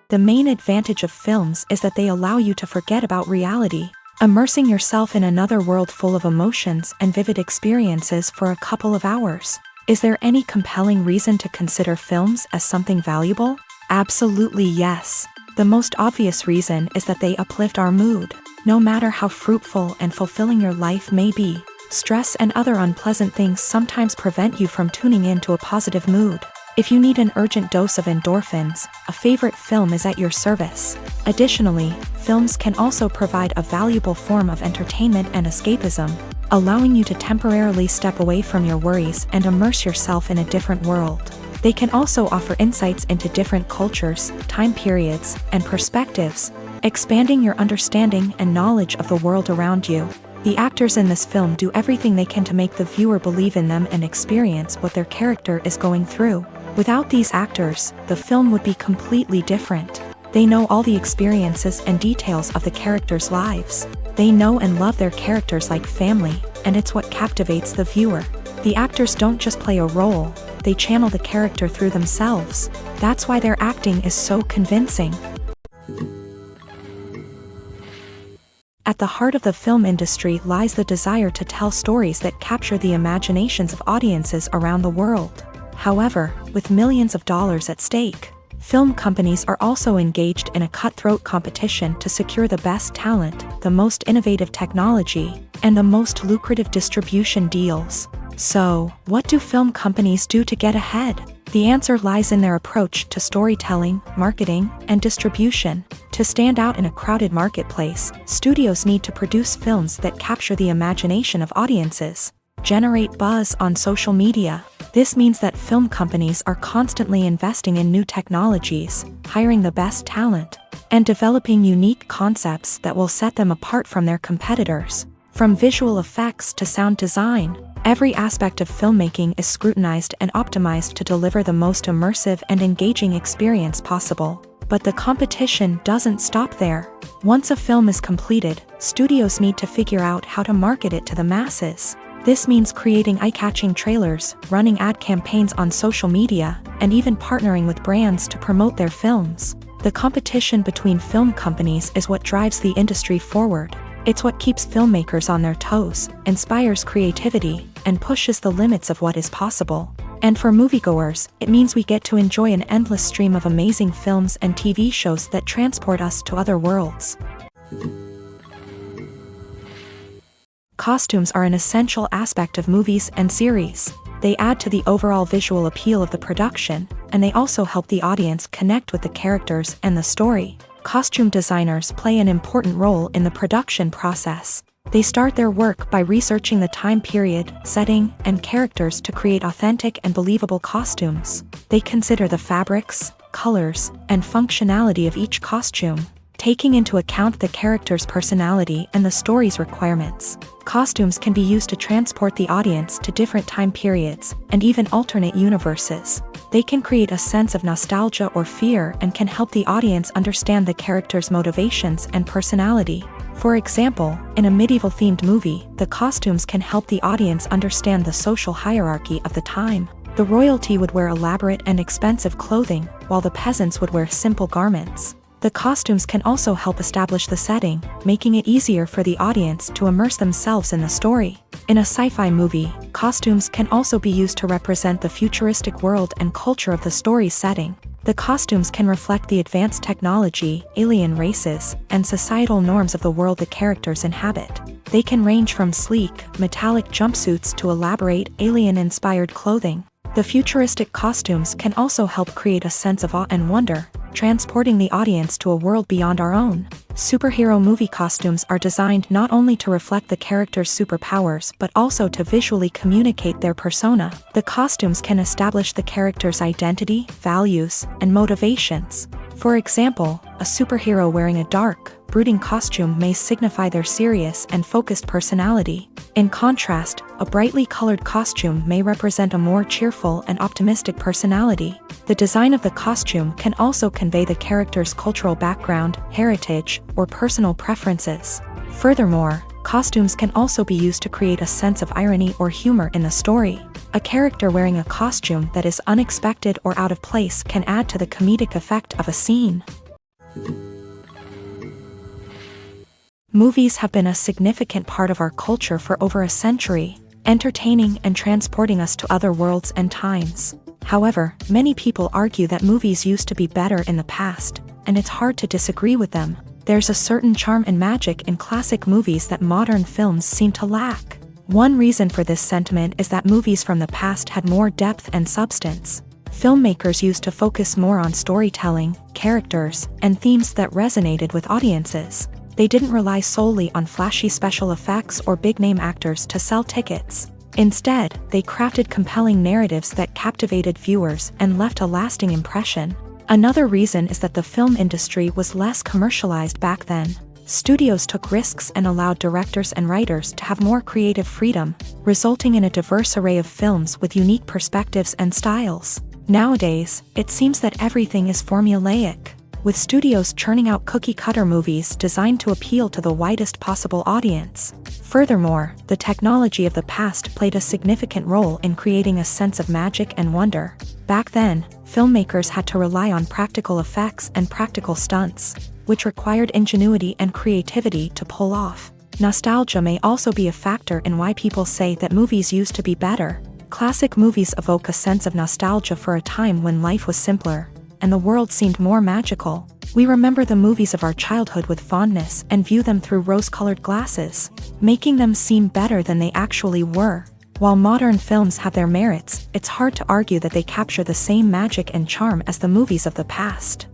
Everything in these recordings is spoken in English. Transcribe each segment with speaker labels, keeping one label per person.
Speaker 1: The main advantage of films is that they allow you to forget about reality, immersing yourself in another world full of emotions and vivid experiences for a couple of hours. Is there any compelling reason to consider films as something valuable? Absolutely yes. The most obvious reason is that they uplift our mood. No matter how fruitful and fulfilling your life may be, stress and other unpleasant things sometimes prevent you from tuning into a positive mood. If you need an urgent dose of endorphins, a favorite film is at your service. Additionally, films can also provide a valuable form of entertainment and escapism, allowing you to temporarily step away from your worries and immerse yourself in a different world. They can also offer insights into different cultures, time periods, and perspectives, expanding your understanding and knowledge of the world around you. The actors in this film do everything they can to make the viewer believe in them and experience what their character is going through. Without these actors, the film would be completely different. They know all the experiences and details of the characters' lives. They know and love their characters like family, and it's what captivates the viewer. The actors don't just play a role, they channel the character through themselves. That's why their acting is so convincing. At the heart of the film industry lies the desire to tell stories that capture the imaginations of audiences around the world. However, with millions of dollars at stake, film companies are also engaged in a cutthroat competition to secure the best talent, the most innovative technology, and the most lucrative distribution deals. So, what do film companies do to get ahead? The answer lies in their approach to storytelling, marketing, and distribution. To stand out in a crowded marketplace, studios need to produce films that capture the imagination of audiences, generate buzz on social media. This means that film companies are constantly investing in new technologies, hiring the best talent, and developing unique concepts that will set them apart from their competitors. From visual effects to sound design, every aspect of filmmaking is scrutinized and optimized to deliver the most immersive and engaging experience possible. But the competition doesn't stop there. Once a film is completed, studios need to figure out how to market it to the masses. This means creating eye-catching trailers, running ad campaigns on social media, and even partnering with brands to promote their films. The competition between film companies is what drives the industry forward. It's what keeps filmmakers on their toes, inspires creativity, and pushes the limits of what is possible. And for moviegoers, it means we get to enjoy an endless stream of amazing films and TV shows that transport us to other worlds. Costumes are an essential aspect of movies and series. They add to the overall visual appeal of the production, and they also help the audience connect with the characters and the story. Costume designers play an important role in the production process. They start their work by researching the time period, setting, and characters to create authentic and believable costumes. They consider the fabrics, colors, and functionality of each costume, taking into account the character's personality and the story's requirements. Costumes can be used to transport the audience to different time periods, and even alternate universes. They can create a sense of nostalgia or fear and can help the audience understand the character's motivations and personality. For example, in a medieval-themed movie, the costumes can help the audience understand the social hierarchy of the time. The royalty would wear elaborate and expensive clothing, while the peasants would wear simple garments. The costumes can also help establish the setting, making it easier for the audience to immerse themselves in the story. In a sci-fi movie, costumes can also be used to represent the futuristic world and culture of the story's setting. The costumes can reflect the advanced technology, alien races, and societal norms of the world the characters inhabit. They can range from sleek, metallic jumpsuits to elaborate, alien-inspired clothing. The futuristic costumes can also help create a sense of awe and wonder, transporting the audience to a world beyond our own. Superhero movie costumes are designed not only to reflect the character's superpowers but also to visually communicate their persona. The costumes can establish the character's identity, values, and motivations. For example, a superhero wearing a dark, brooding costume may signify their serious and focused personality. In contrast, a brightly colored costume may represent a more cheerful and optimistic personality. The design of the costume can also convey the character's cultural background, heritage, or personal preferences. Furthermore, costumes can also be used to create a sense of irony or humor in the story. A character wearing a costume that is unexpected or out of place can add to the comedic effect of a scene. Movies have been a significant part of our culture for over a century, entertaining and transporting us to other worlds and times. However, many people argue that movies used to be better in the past, and it's hard to disagree with them. There's a certain charm and magic in classic movies that modern films seem to lack. One reason for this sentiment is that movies from the past had more depth and substance. Filmmakers used to focus more on storytelling, characters, and themes that resonated with audiences. They didn't rely solely on flashy special effects or big-name actors to sell tickets. Instead, they crafted compelling narratives that captivated viewers and left a lasting impression. Another reason is that the film industry was less commercialized back then. Studios took risks and allowed directors and writers to have more creative freedom, resulting in a diverse array of films with unique perspectives and styles. Nowadays, it seems that everything is formulaic, with studios churning out cookie-cutter movies designed to appeal to the widest possible audience. Furthermore, the technology of the past played a significant role in creating a sense of magic and wonder. Back then, filmmakers had to rely on practical effects and practical stunts, which required ingenuity and creativity to pull off. Nostalgia may also be a factor in why people say that movies used to be better. Classic movies evoke a sense of nostalgia for a time when life was simpler, and the world seemed more magical. We remember the movies of our childhood with fondness and view them through rose-colored glasses, making them seem better than they actually were. While modern films have their merits, it's hard to argue that they capture the same magic and charm as the movies of the past.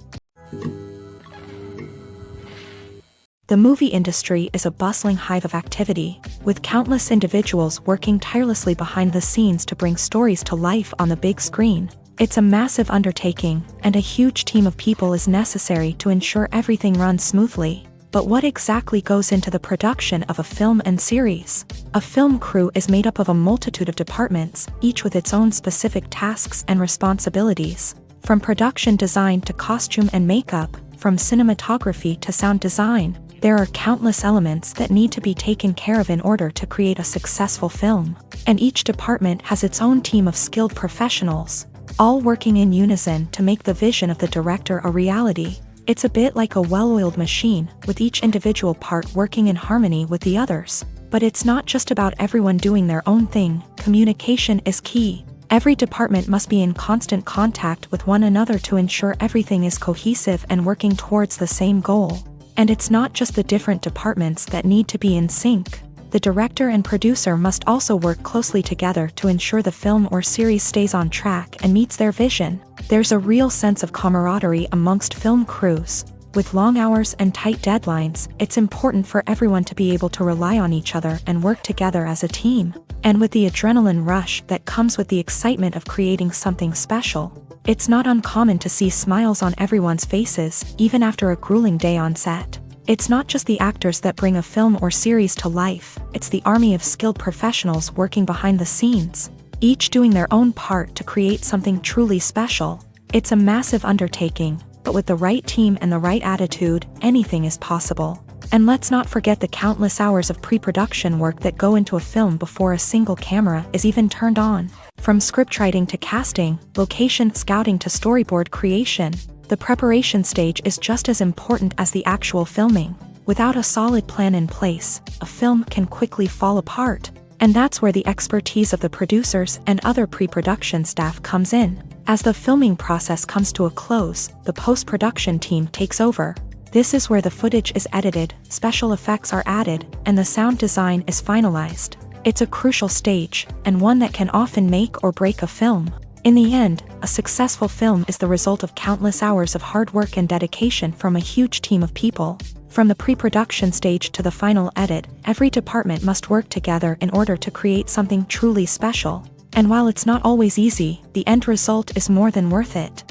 Speaker 1: The movie industry is a bustling hive of activity, with countless individuals working tirelessly behind the scenes to bring stories to life on the big screen. It's a massive undertaking, and a huge team of people is necessary to ensure everything runs smoothly. But what exactly goes into the production of a film and series? A film crew is made up of a multitude of departments, each with its own specific tasks and responsibilities. From production design to costume and makeup, from cinematography to sound design, there are countless elements that need to be taken care of in order to create a successful film. And each department has its own team of skilled professionals, all working in unison to make the vision of the director a reality. It's a bit like a well-oiled machine, with each individual part working in harmony with the others. But it's not just about everyone doing their own thing. Communication is key. Every department must be in constant contact with one another to ensure everything is cohesive and working towards the same goal. And it's not just the different departments that need to be in sync. The director and producer must also work closely together to ensure the film or series stays on track and meets their vision. There's a real sense of camaraderie amongst film crews. With long hours and tight deadlines, it's important for everyone to be able to rely on each other and work together as a team. And with the adrenaline rush that comes with the excitement of creating something special, it's not uncommon to see smiles on everyone's faces, even after a grueling day on set. It's not just the actors that bring a film or series to life, it's the army of skilled professionals working behind the scenes, each doing their own part to create something truly special. It's a massive undertaking, but with the right team and the right attitude, anything is possible. And let's not forget the countless hours of pre-production work that go into a film before a single camera is even turned on. From scriptwriting to casting, location scouting to storyboard creation, the preparation stage is just as important as the actual filming. Without a solid plan in place, a film can quickly fall apart. And that's where the expertise of the producers and other pre-production staff comes in. As the filming process comes to a close, the post-production team takes over. This is where the footage is edited, special effects are added, and the sound design is finalized. It's a crucial stage, and one that can often make or break a film. In the end, a successful film is the result of countless hours of hard work and dedication from a huge team of people. From the pre-production stage to the final edit, every department must work together in order to create something truly special. And while it's not always easy, the end result is more than worth it.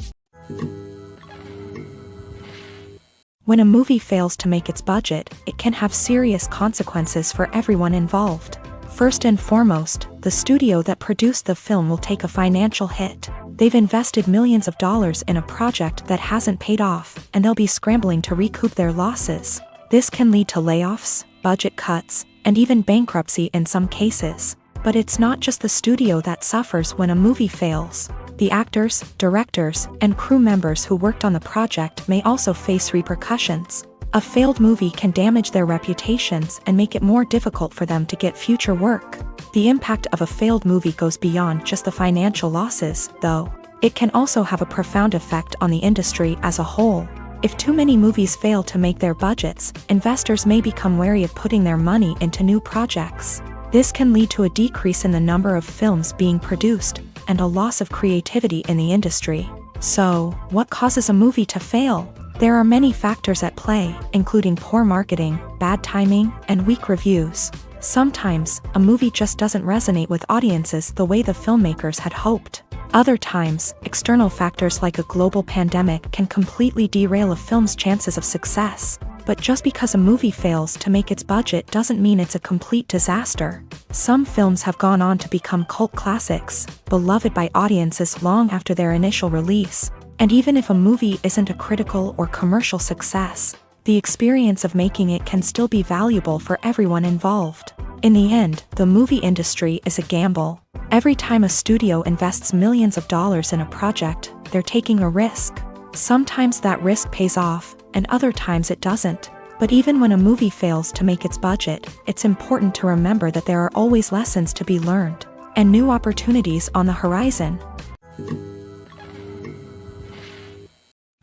Speaker 1: When a movie fails to make its budget, it can have serious consequences for everyone involved. First and foremost, the studio that produced the film will take a financial hit. They've invested millions of dollars in a project that hasn't paid off, and they'll be scrambling to recoup their losses. This can lead to layoffs, budget cuts, and even bankruptcy in some cases. But it's not just the studio that suffers when a movie fails. The actors, directors, and crew members who worked on the project may also face repercussions. A failed movie can damage their reputations and make it more difficult for them to get future work. The impact of a failed movie goes beyond just the financial losses, though. It can also have a profound effect on the industry as a whole. If too many movies fail to make their budgets, investors may become wary of putting their money into new projects. This can lead to a decrease in the number of films being produced, and a loss of creativity in the industry. So, what causes a movie to fail? There are many factors at play, including poor marketing, bad timing, and weak reviews. Sometimes, a movie just doesn't resonate with audiences the way the filmmakers had hoped. Other times, external factors like a global pandemic can completely derail a film's chances of success. But just because a movie fails to make its budget doesn't mean it's a complete disaster. Some films have gone on to become cult classics, beloved by audiences long after their initial release. And even if a movie isn't a critical or commercial success, the experience of making it can still be valuable for everyone involved. In the end, the movie industry is a gamble. Every time a studio invests millions of dollars in a project, they're taking a risk. Sometimes that risk pays off, and other times it doesn't. But even when a movie fails to make its budget, it's important to remember that there are always lessons to be learned, and new opportunities on the horizon.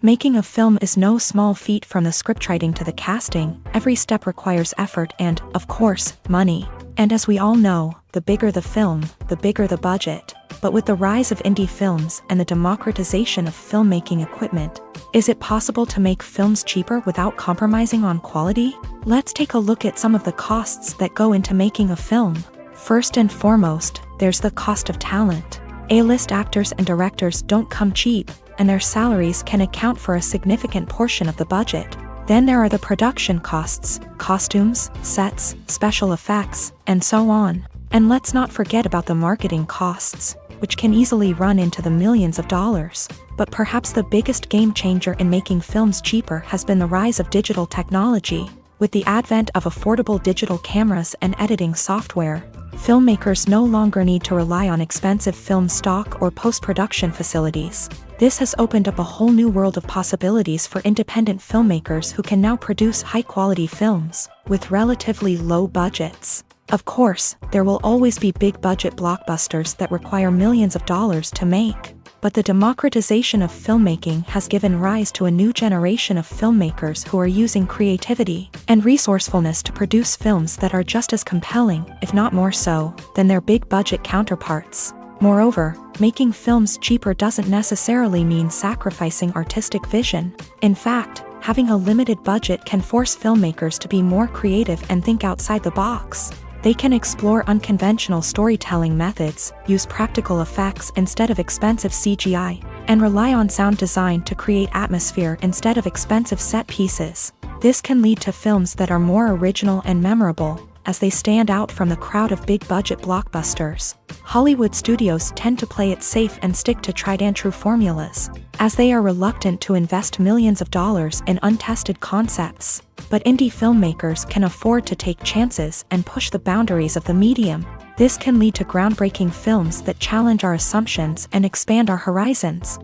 Speaker 1: Making a film is no small feat. From the scriptwriting to the casting, every step requires effort and, of course, money. And as we all know, the bigger the film, the bigger the budget. But with the rise of indie films and the democratization of filmmaking equipment, is it possible to make films cheaper without compromising on quality? Let's take a look at some of the costs that go into making a film. First and foremost, there's the cost of talent. A-list actors and directors don't come cheap, and their salaries can account for a significant portion of the budget. Then there are the production costs, costumes, sets, special effects, and so on. And let's not forget about the marketing costs, which can easily run into the millions of dollars. But perhaps the biggest game changer in making films cheaper has been the rise of digital technology. With the advent of affordable digital cameras and editing software, filmmakers no longer need to rely on expensive film stock or post-production facilities. This has opened up a whole new world of possibilities for independent filmmakers who can now produce high-quality films with relatively low budgets. Of course, there will always be big-budget blockbusters that require millions of dollars to make. But the democratization of filmmaking has given rise to a new generation of filmmakers who are using creativity and resourcefulness to produce films that are just as compelling, if not more so, than their big-budget counterparts. Moreover, making films cheaper doesn't necessarily mean sacrificing artistic vision. In fact, having a limited budget can force filmmakers to be more creative and think outside the box. They can explore unconventional storytelling methods, use practical effects instead of expensive CGI, and rely on sound design to create atmosphere instead of expensive set pieces. This can lead to films that are more original and memorable, as they stand out from the crowd of big-budget blockbusters. Hollywood studios tend to play it safe and stick to tried-and-true formulas, as they are reluctant to invest millions of dollars in untested concepts. But indie filmmakers can afford to take chances and push the boundaries of the medium. This can lead to groundbreaking films that challenge our assumptions and expand our horizons.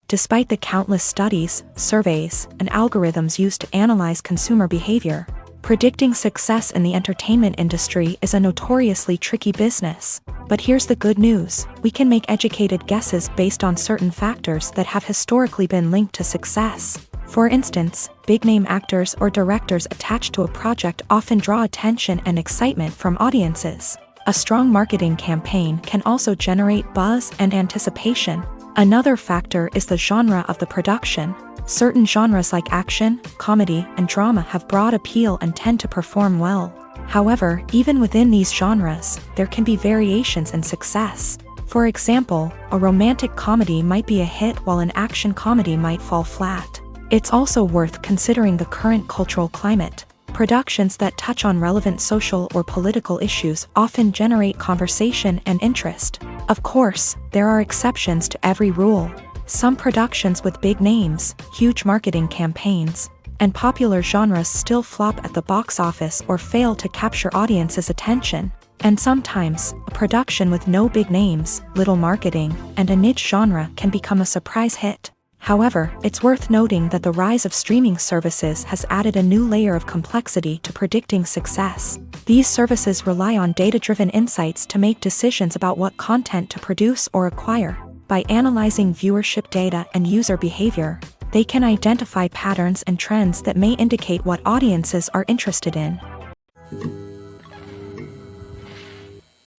Speaker 1: Despite the countless studies, surveys, and algorithms used to analyze consumer behavior, predicting success in the entertainment industry is a notoriously tricky business. But here's the good news: we can make educated guesses based on certain factors that have historically been linked to success. For instance, big-name actors or directors attached to a project often draw attention and excitement from audiences. A strong marketing campaign can also generate buzz and anticipation. Another factor is the genre of the production. Certain genres like action, comedy, and drama have broad appeal and tend to perform well. However, even within these genres, there can be variations in success. For example, a romantic comedy might be a hit while an action comedy might fall flat. It's also worth considering the current cultural climate. Productions that touch on relevant social or political issues often generate conversation and interest. Of course, there are exceptions to every rule. Some productions with big names, huge marketing campaigns, and popular genres still flop at the box office or fail to capture audiences' attention. And sometimes, a production with no big names, little marketing, and a niche genre can become a surprise hit. However, it's worth noting that the rise of streaming services has added a new layer of complexity to predicting success. These services rely on data-driven insights to make decisions about what content to produce or acquire. By analyzing viewership data and user behavior, they can identify patterns and trends that may indicate what audiences are interested in.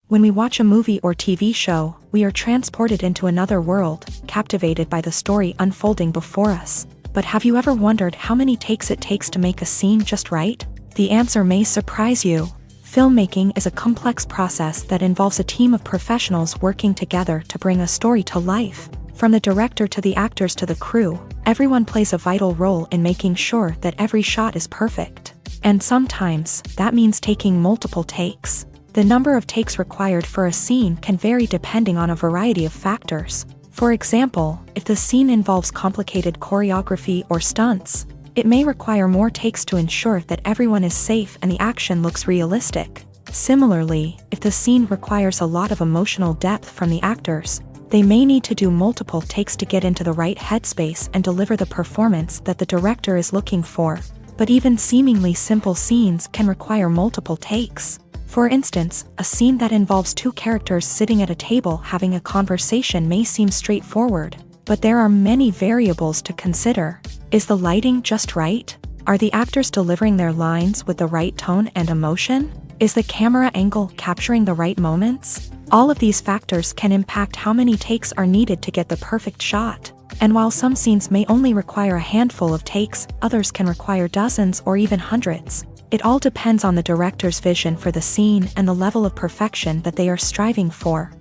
Speaker 1: When we watch a movie or TV show, we are transported into another world, captivated by the story unfolding before us. But have you ever wondered how many takes it takes to make a scene just right? The answer may surprise you. Filmmaking is a complex process that involves a team of professionals working together to bring a story to life. From the director to the actors to the crew, everyone plays a vital role in making sure that every shot is perfect. And sometimes, that means taking multiple takes. The number of takes required for a scene can vary depending on a variety of factors. For example, if the scene involves complicated choreography or stunts, it may require more takes to ensure that everyone is safe and the action looks realistic. Similarly, if the scene requires a lot of emotional depth from the actors, they may need to do multiple takes to get into the right headspace and deliver the performance that the director is looking for. But even seemingly simple scenes can require multiple takes. For instance, a scene that involves two characters sitting at a table having a conversation may seem straightforward, but there are many variables to consider. Is the lighting just right? Are the actors delivering their lines with the right tone and emotion? Is the camera angle capturing the right moments? All of these factors can impact how many takes are needed to get the perfect shot. And while some scenes may only require a handful of takes, others can require dozens or even hundreds. It all depends on the director's vision for the scene and the level of perfection that they are striving for.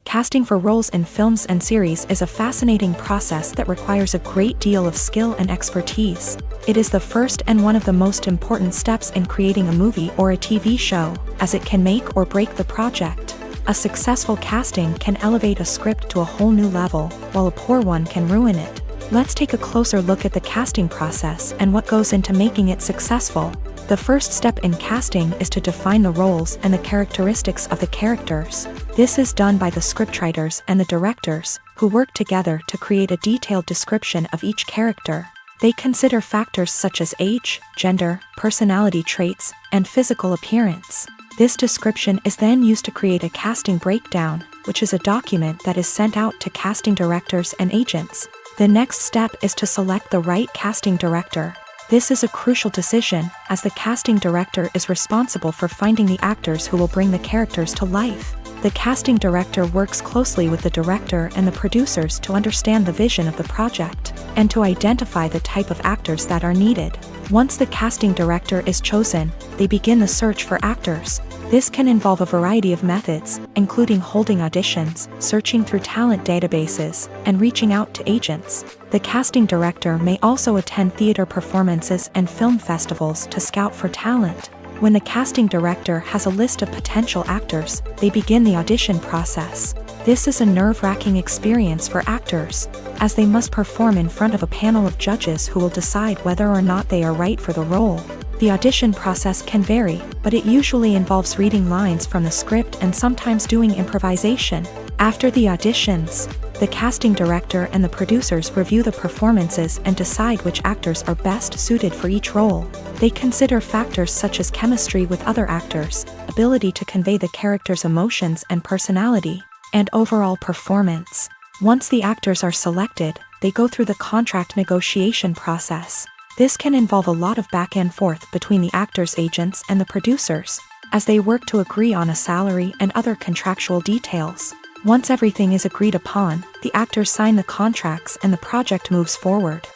Speaker 1: Casting for roles in films and series is a fascinating process that requires a great deal of skill and expertise. It is the first and one of the most important steps in creating a movie or a TV show, as it can make or break the project. A successful casting can elevate a script to a whole new level, while a poor one can ruin it. Let's take a closer look at the casting process and what goes into making it successful. The first step in casting is to define the roles and the characteristics of the characters. This is done by the scriptwriters and the directors, who work together to create a detailed description of each character. They consider factors such as age, gender, personality traits, and physical appearance. This description is then used to create a casting breakdown, which is a document that is sent out to casting directors and agents. The next step is to select the right casting director. This is a crucial decision, as the casting director is responsible for finding the actors who will bring the characters to life. The casting director works closely with the director and the producers to understand the vision of the project, and to identify the type of actors that are needed. Once the casting director is chosen, they begin the search for actors. This can involve a variety of methods, including holding auditions, searching through talent databases, and reaching out to agents. The casting director may also attend theater performances and film festivals to scout for talent. When the casting director has a list of potential actors, they begin the audition process. This is a nerve-wracking experience for actors, as they must perform in front of a panel of judges who will decide whether or not they are right for the role. The audition process can vary, but it usually involves reading lines from the script and sometimes doing improvisation. After the auditions, the casting director and the producers review the performances and decide which actors are best suited for each role. They consider factors such as chemistry with other actors, ability to convey the character's emotions and personality, and overall performance. Once the actors are selected, they go through the contract negotiation process. This can involve a lot of back and forth between the actors' agents and the producers, as they work to agree on a salary and other contractual details. Once everything is agreed upon, the actors sign the contracts and the project moves forward.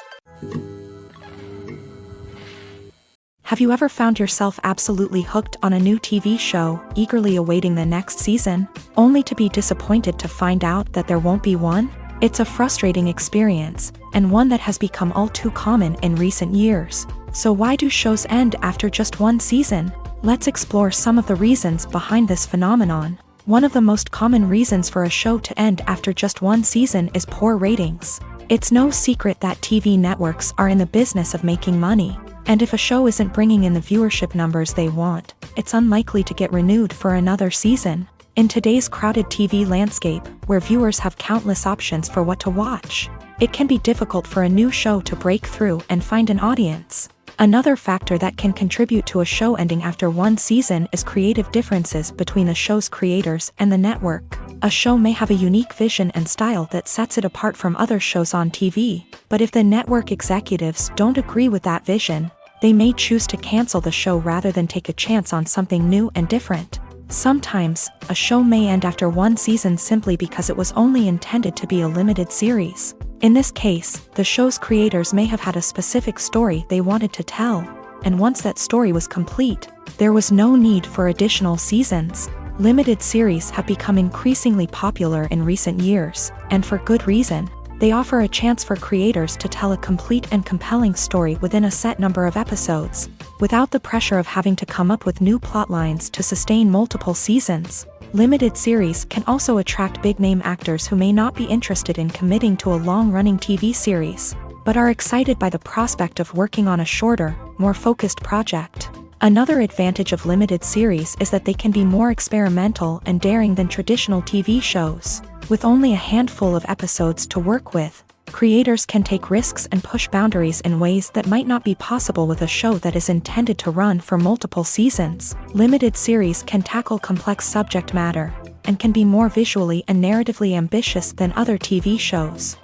Speaker 1: Have you ever found yourself absolutely hooked on a new TV show, eagerly awaiting the next season, only to be disappointed to find out that there won't be one? It's a frustrating experience, and one that has become all too common in recent years. So why do shows end after just one season? Let's explore some of the reasons behind this phenomenon. One of the most common reasons for a show to end after just one season is poor ratings. It's no secret that TV networks are in the business of making money, and if a show isn't bringing in the viewership numbers they want, it's unlikely to get renewed for another season. In today's crowded TV landscape, where viewers have countless options for what to watch, it can be difficult for a new show to break through and find an audience. Another factor that can contribute to a show ending after one season is creative differences between the show's creators and the network. A show may have a unique vision and style that sets it apart from other shows on TV, but if the network executives don't agree with that vision, they may choose to cancel the show rather than take a chance on something new and different. Sometimes, a show may end after one season simply because it was only intended to be a limited series. In this case, the show's creators may have had a specific story they wanted to tell, and once that story was complete, there was no need for additional seasons. Limited series have become increasingly popular in recent years, and for good reason. They offer a chance for creators to tell a complete and compelling story within a set number of episodes, without the pressure of having to come up with new plotlines to sustain multiple seasons. Limited series can also attract big-name actors who may not be interested in committing to a long-running TV series, but are excited by the prospect of working on a shorter, more focused project. Another advantage of limited series is that they can be more experimental and daring than traditional TV shows. With only a handful of episodes to work with, creators can take risks and push boundaries in ways that might not be possible with a show that is intended to run for multiple seasons. Limited series can tackle complex subject matter, and can be more visually and narratively ambitious than other TV shows.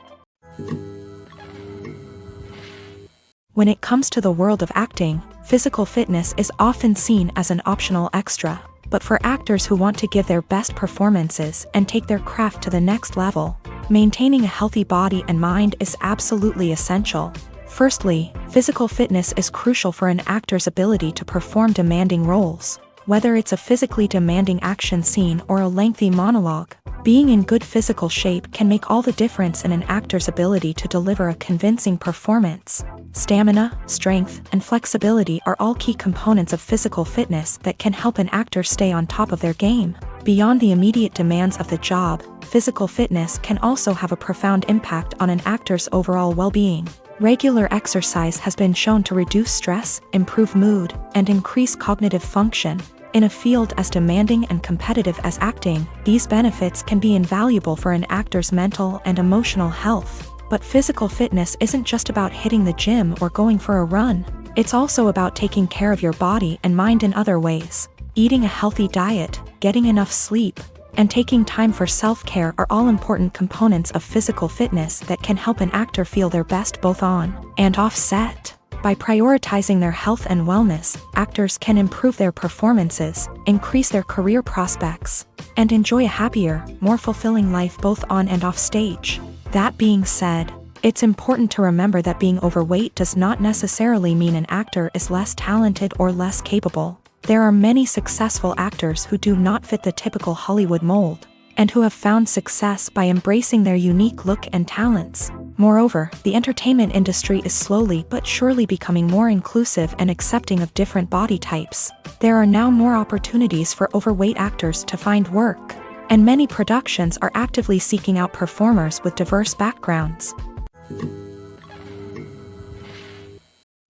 Speaker 1: When it comes to the world of acting, physical fitness is often seen as an optional extra. But for actors who want to give their best performances and take their craft to the next level, maintaining a healthy body and mind is absolutely essential. Firstly, physical fitness is crucial for an actor's ability to perform demanding roles. Whether it's a physically demanding action scene or a lengthy monologue, being in good physical shape can make all the difference in an actor's ability to deliver a convincing performance. Stamina, strength, and flexibility are all key components of physical fitness that can help an actor stay on top of their game. Beyond the immediate demands of the job, physical fitness can also have a profound impact on an actor's overall well-being. Regular exercise has been shown to reduce stress, improve mood, and increase cognitive function. In a field as demanding and competitive as acting, these benefits can be invaluable for an actor's mental and emotional health. But physical fitness isn't just about hitting the gym or going for a run. It's also about taking care of your body and mind in other ways. Eating a healthy diet, getting enough sleep, and taking time for self-care are all important components of physical fitness that can help an actor feel their best both on and off set. By prioritizing their health and wellness, actors can improve their performances, increase their career prospects, and enjoy a happier, more fulfilling life both on and off stage. That being said, it's important to remember that being overweight does not necessarily mean an actor is less talented or less capable. There are many successful actors who do not fit the typical Hollywood mold, and who have found success by embracing their unique look and talents. Moreover, the entertainment industry is slowly but surely becoming more inclusive and accepting of different body types. There are now more opportunities for overweight actors to find work, and many productions are actively seeking out performers with diverse backgrounds.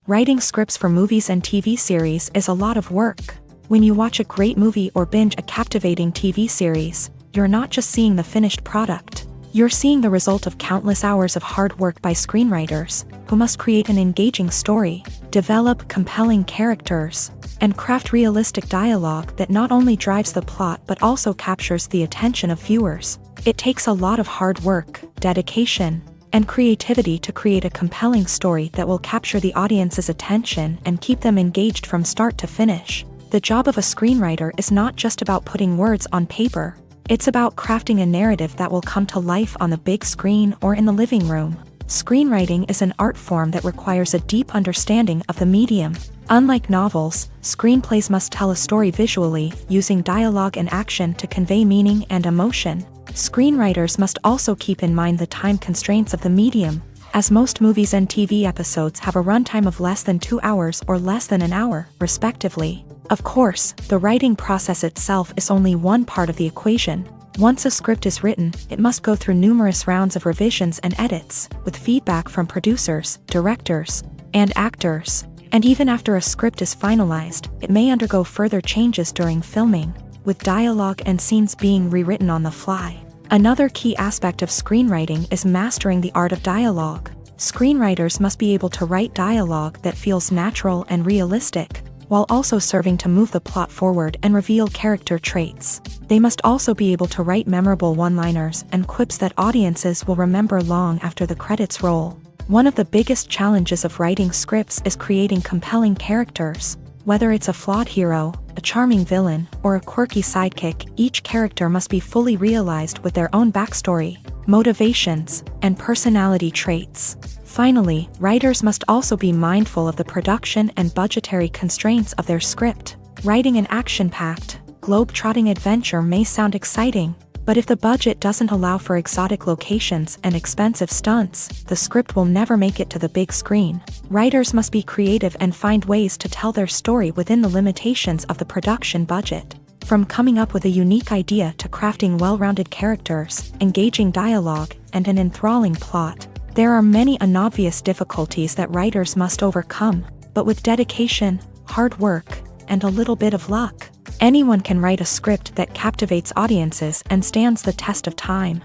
Speaker 1: Writing scripts for movies and TV series is a lot of work. When you watch a great movie or binge a captivating TV series, you're not just seeing the finished product. You're seeing the result of countless hours of hard work by screenwriters, who must create an engaging story, develop compelling characters, and craft realistic dialogue that not only drives the plot but also captures the attention of viewers. It takes a lot of hard work, dedication, and creativity to create a compelling story that will capture the audience's attention and keep them engaged from start to finish. The job of a screenwriter is not just about putting words on paper. It's about crafting a narrative that will come to life on the big screen or in the living room. Screenwriting is an art form that requires a deep understanding of the medium. Unlike novels, screenplays must tell a story visually, using dialogue and action to convey meaning and emotion. Screenwriters must also keep in mind the time constraints of the medium, as most movies and TV episodes have a runtime of less than 2 hours or less than an hour, respectively. Of course, the writing process itself is only one part of the equation. Once a script is written, it must go through numerous rounds of revisions and edits, with feedback from producers, directors, and actors. And even after a script is finalized, it may undergo further changes during filming. with dialogue and scenes being rewritten on the fly. Another key aspect of screenwriting is mastering the art of dialogue. Screenwriters must be able to write dialogue that feels natural and realistic, while also serving to move the plot forward and reveal character traits. They must also be able to write memorable one-liners and quips that audiences will remember long after the credits roll. One of the biggest challenges of writing scripts is creating compelling characters. Whether it's a flawed hero, a charming villain, or a quirky sidekick, each character must be fully realized with their own backstory, motivations, and personality traits. Finally, writers must also be mindful of the production and budgetary constraints of their script. Writing an action-packed, globe-trotting adventure may sound exciting, but if the budget doesn't allow for exotic locations and expensive stunts, the script will never make it to the big screen. Writers must be creative and find ways to tell their story within the limitations of the production budget. From coming up with a unique idea to crafting well-rounded characters, engaging dialogue, and an enthralling plot, there are many unobvious difficulties that writers must overcome, but with dedication, hard work, and a little bit of luck, anyone can write a script that captivates audiences and stands the test of time.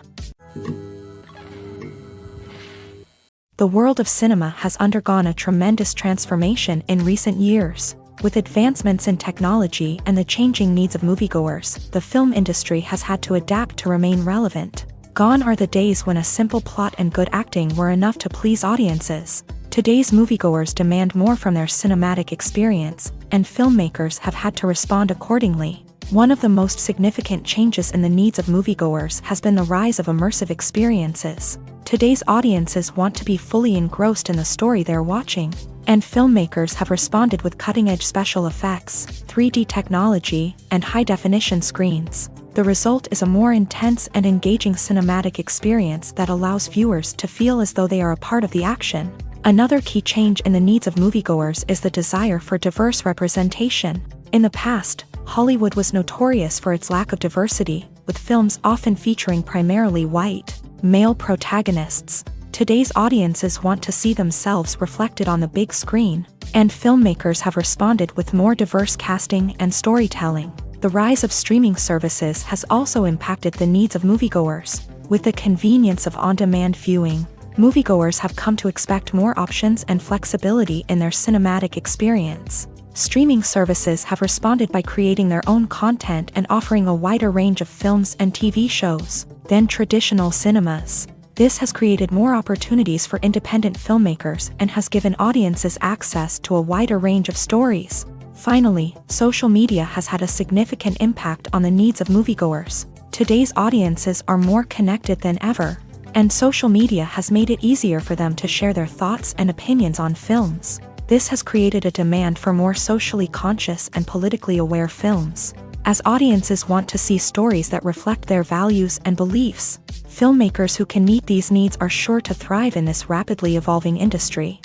Speaker 1: The world of cinema has undergone a tremendous transformation in recent years. With advancements in technology and the changing needs of moviegoers, the film industry has had to adapt to remain relevant. Gone are the days when a simple plot and good acting were enough to please audiences. Today's moviegoers demand more from their cinematic experience, and filmmakers have had to respond accordingly. One of the most significant changes in the needs of moviegoers has been the rise of immersive experiences. Today's audiences want to be fully engrossed in the story they're watching, and filmmakers have responded with cutting-edge special effects, 3D technology, and high-definition screens. The result is a more intense and engaging cinematic experience that allows viewers to feel as though they are a part of the action. Another key change in the needs of moviegoers is the desire for diverse representation. In the past, Hollywood was notorious for its lack of diversity, with films often featuring primarily white, male protagonists. Today's audiences want to see themselves reflected on the big screen, and filmmakers have responded with more diverse casting and storytelling. The rise of streaming services has also impacted the needs of moviegoers. With the convenience of on-demand viewing, moviegoers have come to expect more options and flexibility in their cinematic experience. Streaming services have responded by creating their own content and offering a wider range of films and TV shows than traditional cinemas. This has created more opportunities for independent filmmakers and has given audiences access to a wider range of stories. Finally, social media has had a significant impact on the needs of moviegoers. Today's audiences are more connected than ever, and social media has made it easier for them to share their thoughts and opinions on films. This has created a demand for more socially conscious and politically aware films. As audiences want to see stories that reflect their values and beliefs, filmmakers who can meet these needs are sure to thrive in this rapidly evolving industry.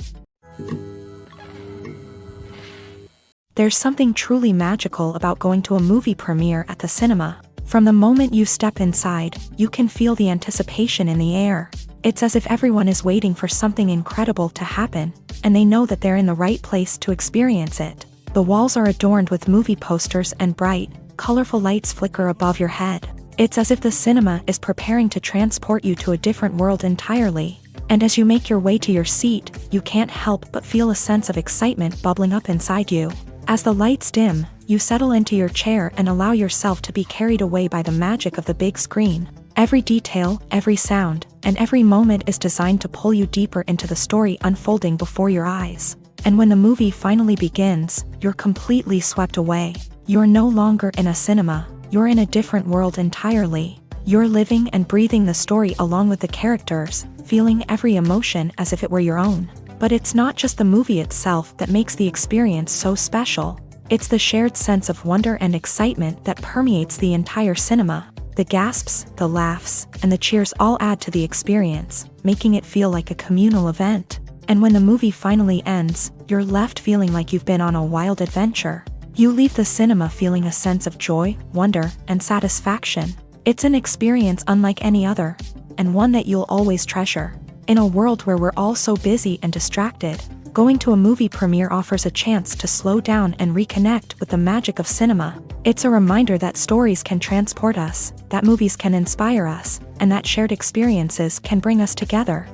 Speaker 1: There's something truly magical about going to a movie premiere at the cinema. From the moment you step inside, you can feel the anticipation in the air. It's as if everyone is waiting for something incredible to happen, and they know that they're in the right place to experience it. The walls are adorned with movie posters and bright, colorful lights flicker above your head. It's as if the cinema is preparing to transport you to a different world entirely. And as you make your way to your seat, you can't help but feel a sense of excitement bubbling up inside you. As the lights dim, you settle into your chair and allow yourself to be carried away by the magic of the big screen. Every detail, every sound, and every moment is designed to pull you deeper into the story unfolding before your eyes. And when the movie finally begins, you're completely swept away. You're no longer in a cinema, you're in a different world entirely. You're living and breathing the story along with the characters, feeling every emotion as if it were your own. But it's not just the movie itself that makes the experience so special. It's the shared sense of wonder and excitement that permeates the entire cinema. The gasps, the laughs, and the cheers all add to the experience, making it feel like a communal event. And when the movie finally ends, you're left feeling like you've been on a wild adventure. You leave the cinema feeling a sense of joy, wonder, and satisfaction. It's an experience unlike any other, and one that you'll always treasure. In a world where we're all so busy and distracted, going to a movie premiere offers a chance to slow down and reconnect with the magic of cinema. It's a reminder that stories can transport us, that movies can inspire us, and that shared experiences can bring us together.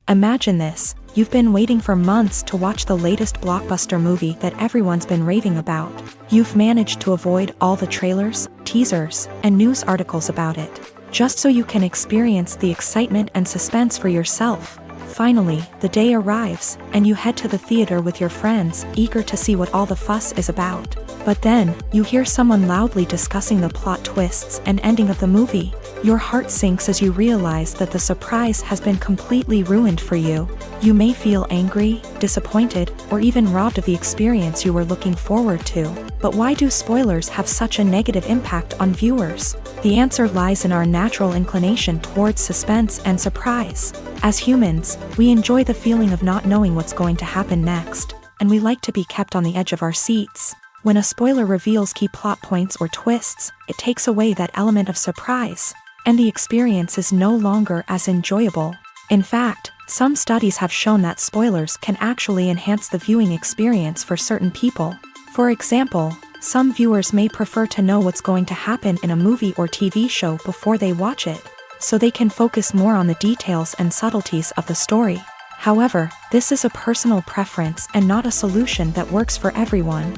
Speaker 1: Imagine this: you've been waiting for months to watch the latest blockbuster movie that everyone's been raving about. You've managed to avoid all the trailers, teasers, and news articles about it, just so you can experience the excitement and suspense for yourself. Finally, the day arrives, and you head to the theater with your friends, eager to see what all the fuss is about. But then, you hear someone loudly discussing the plot twists and ending of the movie. Your heart sinks as you realize that the surprise has been completely ruined for you. You may feel angry, disappointed, or even robbed of the experience you were looking forward to. But why do spoilers have such a negative impact on viewers? The answer lies in our natural inclination towards suspense and surprise. As humans, we enjoy the feeling of not knowing what's going to happen next, and we like to be kept on the edge of our seats. When a spoiler reveals key plot points or twists, it takes away that element of surprise, and the experience is no longer as enjoyable. In fact, some studies have shown that spoilers can actually enhance the viewing experience for certain people. For example, some viewers may prefer to know what's going to happen in a movie or TV show before they watch it, so they can focus more on the details and subtleties of the story. However, this is a personal preference and not a solution that works for everyone.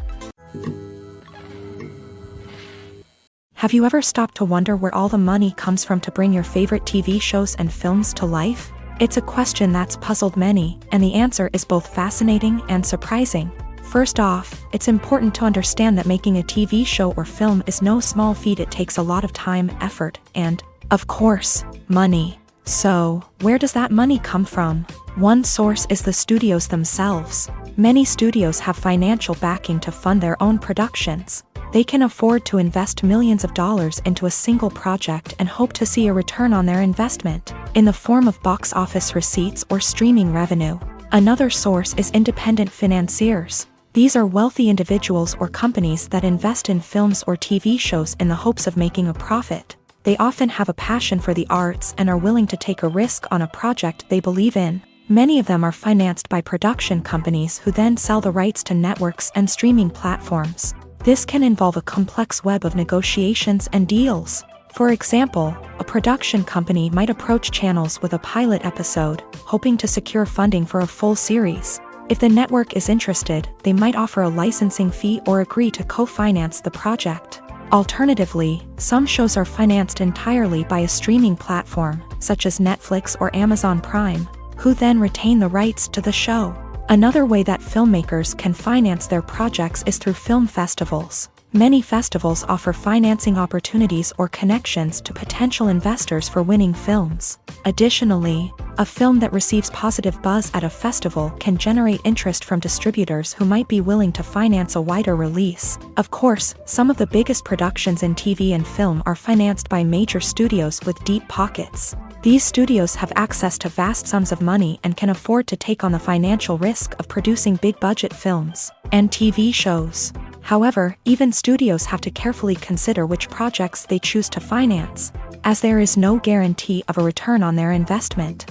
Speaker 1: Have you ever stopped to wonder where all the money comes from to bring your favorite TV shows and films to life? It's a question that's puzzled many, and the answer is both fascinating and surprising. First off, it's important to understand that making a TV show or film is no small feat. It takes a lot of time, effort, and, of course, money. So, where does that money come from? One source is the studios themselves. Many studios have financial backing to fund their own productions. They can afford to invest millions of dollars into a single project and hope to see a return on their investment, in the form of box office receipts or streaming revenue. Another source is independent financiers. These are wealthy individuals or companies that invest in films or TV shows in the hopes of making a profit. They often have a passion for the arts and are willing to take a risk on a project they believe in. Many of them are financed by production companies who then sell the rights to networks and streaming platforms. This can involve a complex web of negotiations and deals. For example, a production company might approach channels with a pilot episode, hoping to secure funding for a full series. If the network is interested, they might offer a licensing fee or agree to co-finance the project. Alternatively, some shows are financed entirely by a streaming platform, such as Netflix or Amazon Prime, who then retain the rights to the show. Another way that filmmakers can finance their projects is through film festivals. Many festivals offer financing opportunities or connections to potential investors for winning films. Additionally, a film that receives positive buzz at a festival can generate interest from distributors who might be willing to finance a wider release. Of course, some of the biggest productions in TV and film are financed by major studios with deep pockets. These studios have access to vast sums of money and can afford to take on the financial risk of producing big-budget films and TV shows. However, even studios have to carefully consider which projects they choose to finance, as there is no guarantee of a return on their investment.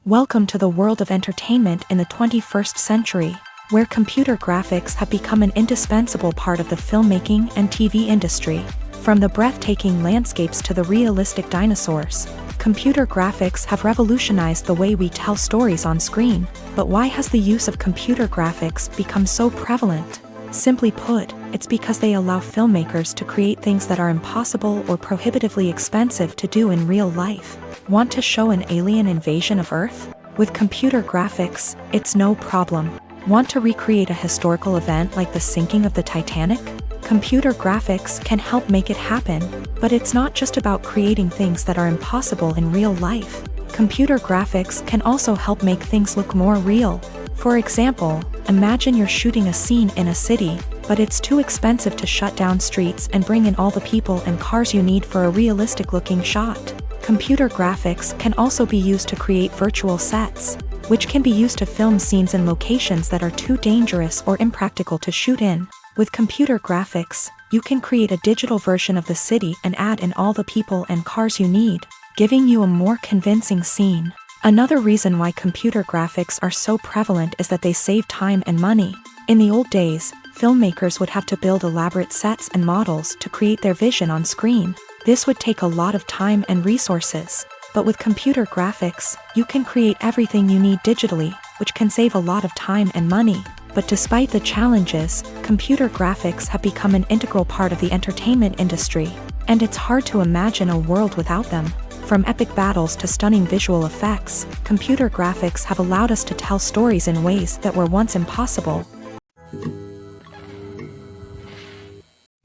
Speaker 1: Welcome to the world of entertainment in the 21st century, where computer graphics have become an indispensable part of the filmmaking and TV industry. From the breathtaking landscapes to the realistic dinosaurs, computer graphics have revolutionized the way we tell stories on screen. But why has the use of computer graphics become so prevalent? Simply put, it's because they allow filmmakers to create things that are impossible or prohibitively expensive to do in real life. Want to show an alien invasion of Earth? With computer graphics, it's no problem. Want to recreate a historical event like the sinking of the Titanic? Computer graphics can help make it happen, but it's not just about creating things that are impossible in real life. Computer graphics can also help make things look more real. For example, imagine you're shooting a scene in a city, but it's too expensive to shut down streets and bring in all the people and cars you need for a realistic-looking shot. Computer graphics can also be used to create virtual sets, which can be used to film scenes in locations that are too dangerous or impractical to shoot in. With computer graphics, you can create a digital version of the city and add in all the people and cars you need, giving you a more convincing scene. Another reason why computer graphics are so prevalent is that they save time and money. In the old days, filmmakers would have to build elaborate sets and models to create their vision on screen. This would take a lot of time and resources. But with computer graphics, you can create everything you need digitally, which can save a lot of time and money. But despite the challenges, computer graphics have become an integral part of the entertainment industry, and it's hard to imagine a world without them. From epic battles to stunning visual effects, computer graphics have allowed us to tell stories in ways that were once impossible.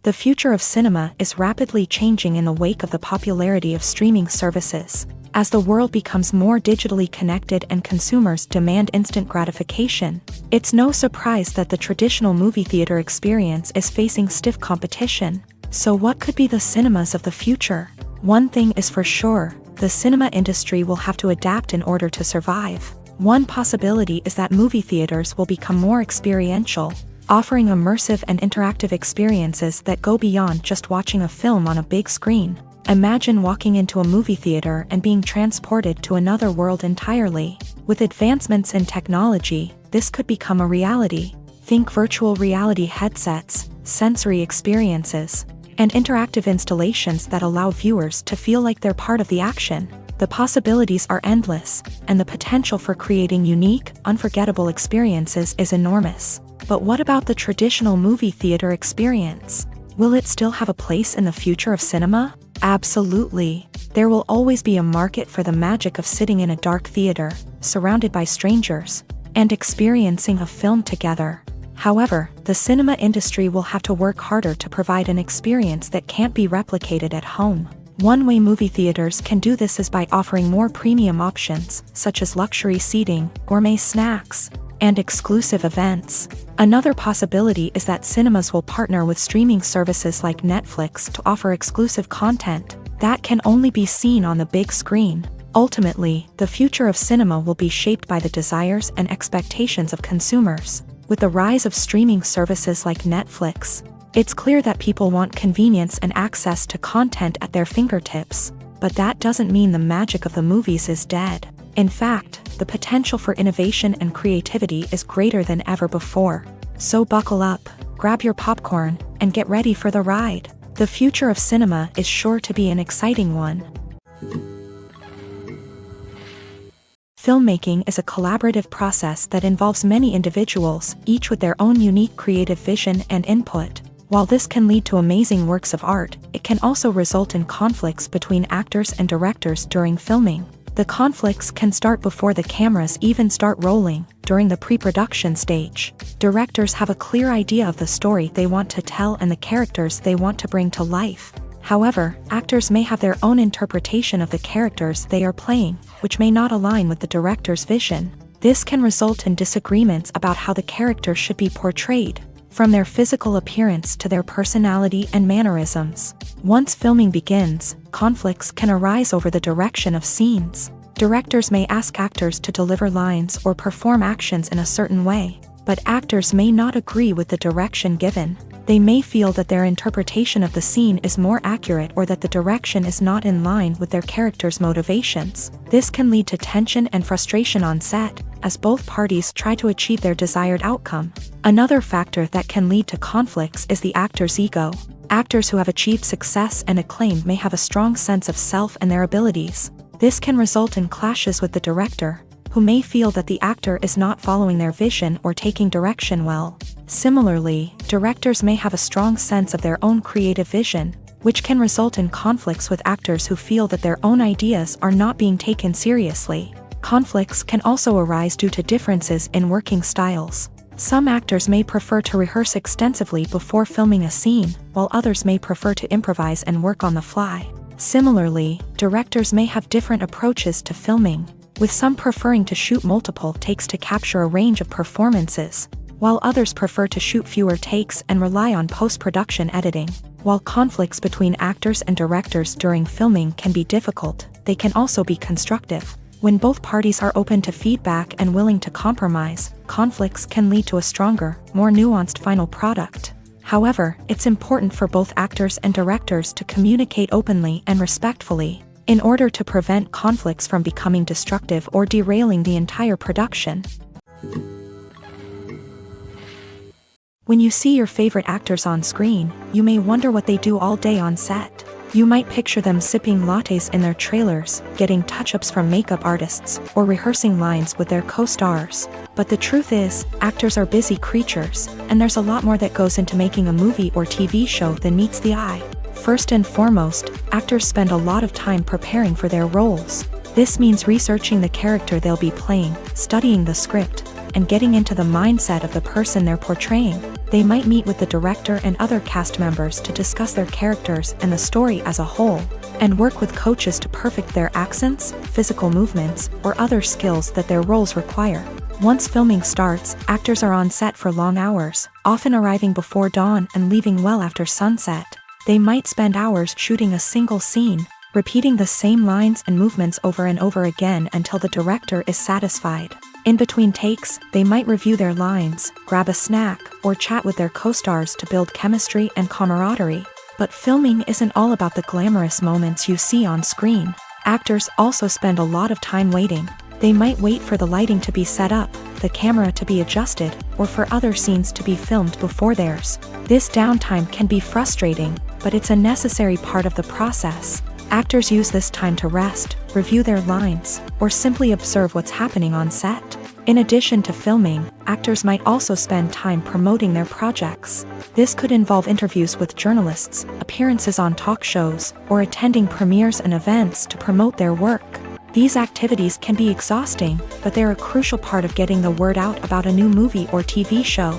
Speaker 1: The future of cinema is rapidly changing in the wake of the popularity of streaming services. As the world becomes more digitally connected and consumers demand instant gratification, it's no surprise that the traditional movie theater experience is facing stiff competition. So what could be the cinemas of the future? One thing is for sure, the cinema industry will have to adapt in order to survive. One possibility is that movie theaters will become more experiential, offering immersive and interactive experiences that go beyond just watching a film on a big screen. Imagine walking into a movie theater and being transported to another world entirely. With advancements in technology, this could become a reality. Think virtual reality headsets, sensory experiences, and interactive installations that allow viewers to feel like they're part of the action. The possibilities are endless, and the potential for creating unique, unforgettable experiences is enormous. But what about the traditional movie theater experience? Will it still have a place in the future of cinema? Absolutely. There will always be a market for the magic of sitting in a dark theater, surrounded by strangers, and experiencing a film together. However, the cinema industry will have to work harder to provide an experience that can't be replicated at home. One way movie theaters can do this is by offering more premium options, such as luxury seating, gourmet snacks, and exclusive events. Another possibility is that cinemas will partner with streaming services like Netflix to offer exclusive content that can only be seen on the big screen. Ultimately, the future of cinema will be shaped by the desires and expectations of consumers. With the rise of streaming services like Netflix, it's clear that people want convenience and access to content at their fingertips. But that doesn't mean the magic of the movies is dead. In fact, the potential for innovation and creativity is greater than ever before. So buckle up, grab your popcorn, and get ready for the ride. The future of cinema is sure to be an exciting one. Filmmaking is a collaborative process that involves many individuals, each with their own unique creative vision and input. While this can lead to amazing works of art, it can also result in conflicts between actors and directors during filming. The conflicts can start before the cameras even start rolling, during the pre-production stage. Directors have a clear idea of the story they want to tell and the characters they want to bring to life. However, actors may have their own interpretation of the characters they are playing, which may not align with the director's vision. This can result in disagreements about how the characters should be portrayed, from their physical appearance to their personality and mannerisms. Once filming begins, conflicts can arise over the direction of scenes. Directors may ask actors to deliver lines or perform actions in a certain way, but actors may not agree with the direction given. They may feel that their interpretation of the scene is more accurate or that the direction is not in line with their character's motivations. This can lead to tension and frustration on set, as both parties try to achieve their desired outcome. Another factor that can lead to conflicts is the actor's ego. Actors who have achieved success and acclaim may have a strong sense of self and their abilities. This can result in clashes with the director, who may feel that the actor is not following their vision or taking direction well. Similarly, directors may have a strong sense of their own creative vision, which can result in conflicts with actors who feel that their own ideas are not being taken seriously. Conflicts can also arise due to differences in working styles. Some actors may prefer to rehearse extensively before filming a scene, while others may prefer to improvise and work on the fly. Similarly, directors may have different approaches to filming, with some preferring to shoot multiple takes to capture a range of performances, while others prefer to shoot fewer takes and rely on post-production editing. While conflicts between actors and directors during filming can be difficult, they can also be constructive. When both parties are open to feedback and willing to compromise, conflicts can lead to a stronger, more nuanced final product. However, it's important for both actors and directors to communicate openly and respectfully. in order to prevent conflicts from becoming destructive or derailing the entire production. When you see your favorite actors on screen, you may wonder what they do all day on set. You might picture them sipping lattes in their trailers, getting touch-ups from makeup artists, or rehearsing lines with their co-stars. But the truth is, actors are busy creatures, and there's a lot more that goes into making a movie or TV show than meets the eye. First and foremost, actors spend a lot of time preparing for their roles. This means researching the character they'll be playing, studying the script, and getting into the mindset of the person they're portraying. They might meet with the director and other cast members to discuss their characters and the story as a whole, and work with coaches to perfect their accents, physical movements, or other skills that their roles require. Once filming starts, actors are on set for long hours, often arriving before dawn and leaving well after sunset. They might spend hours shooting a single scene, repeating the same lines and movements over and over again until the director is satisfied. In between takes, they might review their lines, grab a snack, or chat with their co-stars to build chemistry and camaraderie. But filming isn't all about the glamorous moments you see on screen. Actors also spend a lot of time waiting. They might wait for the lighting to be set up, the camera to be adjusted, or for other scenes to be filmed before theirs. This downtime can be frustrating, but it's a necessary part of the process. Actors use this time to rest, review their lines, or simply observe what's happening on set. In addition to filming, actors might also spend time promoting their projects. This could involve interviews with journalists, appearances on talk shows, or attending premieres and events to promote their work. These activities can be exhausting, but they're a crucial part of getting the word out about a new movie or TV show.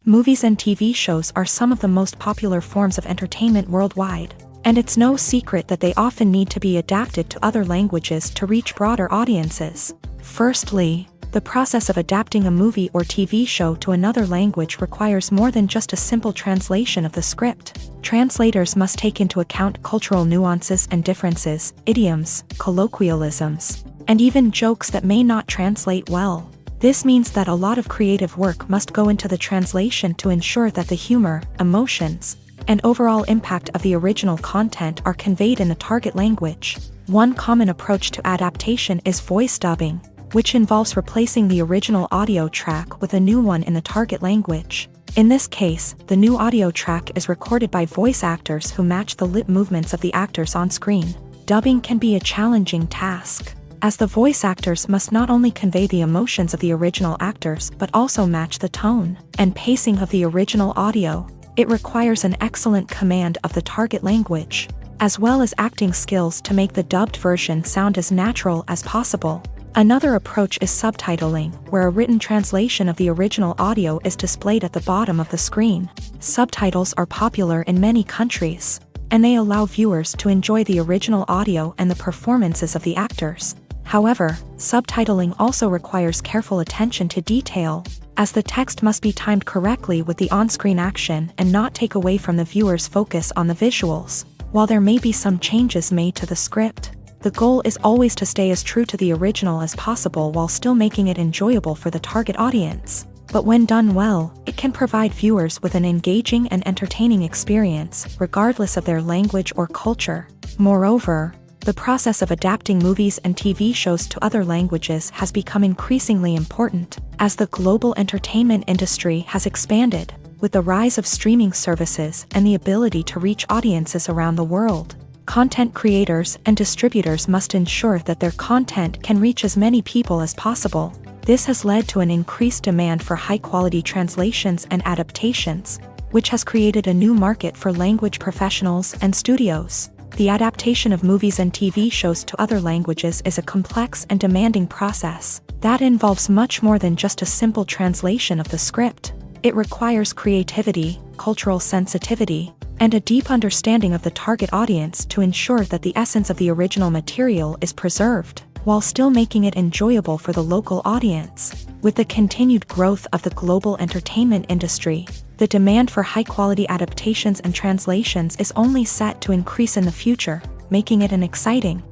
Speaker 1: Movies and TV shows are some of the most popular forms of entertainment worldwide, and it's no secret that they often need to be adapted to other languages to reach broader audiences. Firstly, the process of adapting a movie or TV show to another language requires more than just a simple translation of the script. Translators must take into account cultural nuances and differences, idioms, colloquialisms, and even jokes that may not translate well. This means that a lot of creative work must go into the translation to ensure that the humor, emotions, and overall impact of the original content are conveyed in the target language. One common approach to adaptation is voice dubbing, which involves replacing the original audio track with a new one in the target language. In this case, the new audio track is recorded by voice actors who match the lip movements of the actors on screen. Dubbing can be a challenging task, as the voice actors must not only convey the emotions of the original actors but also match the tone and pacing of the original audio. It requires an excellent command of the target language, as well as acting skills to make the dubbed version sound as natural as possible. Another approach is subtitling, where a written translation of the original audio is displayed at the bottom of the screen. Subtitles are popular in many countries, and they allow viewers to enjoy the original audio and the performances of the actors. However, subtitling also requires careful attention to detail, as the text must be timed correctly with the on-screen action and not take away from the viewer's focus on the visuals. While there may be some changes made to the script, the goal is always to stay as true to the original as possible while still making it enjoyable for the target audience. But when done well, it can provide viewers with an engaging and entertaining experience, regardless of their language or culture. Moreover, the process of adapting movies and TV shows to other languages has become increasingly important, as the global entertainment industry has expanded, with the rise of streaming services and the ability to reach audiences around the world. Content creators and distributors must ensure that their content can reach as many people as possible. This has led to an increased demand for high-quality translations and adaptations, which has created a new market for language professionals and studios. The adaptation of movies and TV shows to other languages is a complex and demanding process that involves much more than just a simple translation of the script. It requires creativity, cultural sensitivity, and a deep understanding of the target audience to ensure that the essence of the original material is preserved, while still making it enjoyable for the local audience. With the continued growth of the global entertainment industry, the demand for high-quality adaptations and translations is only set to increase in the future, making it an exciting.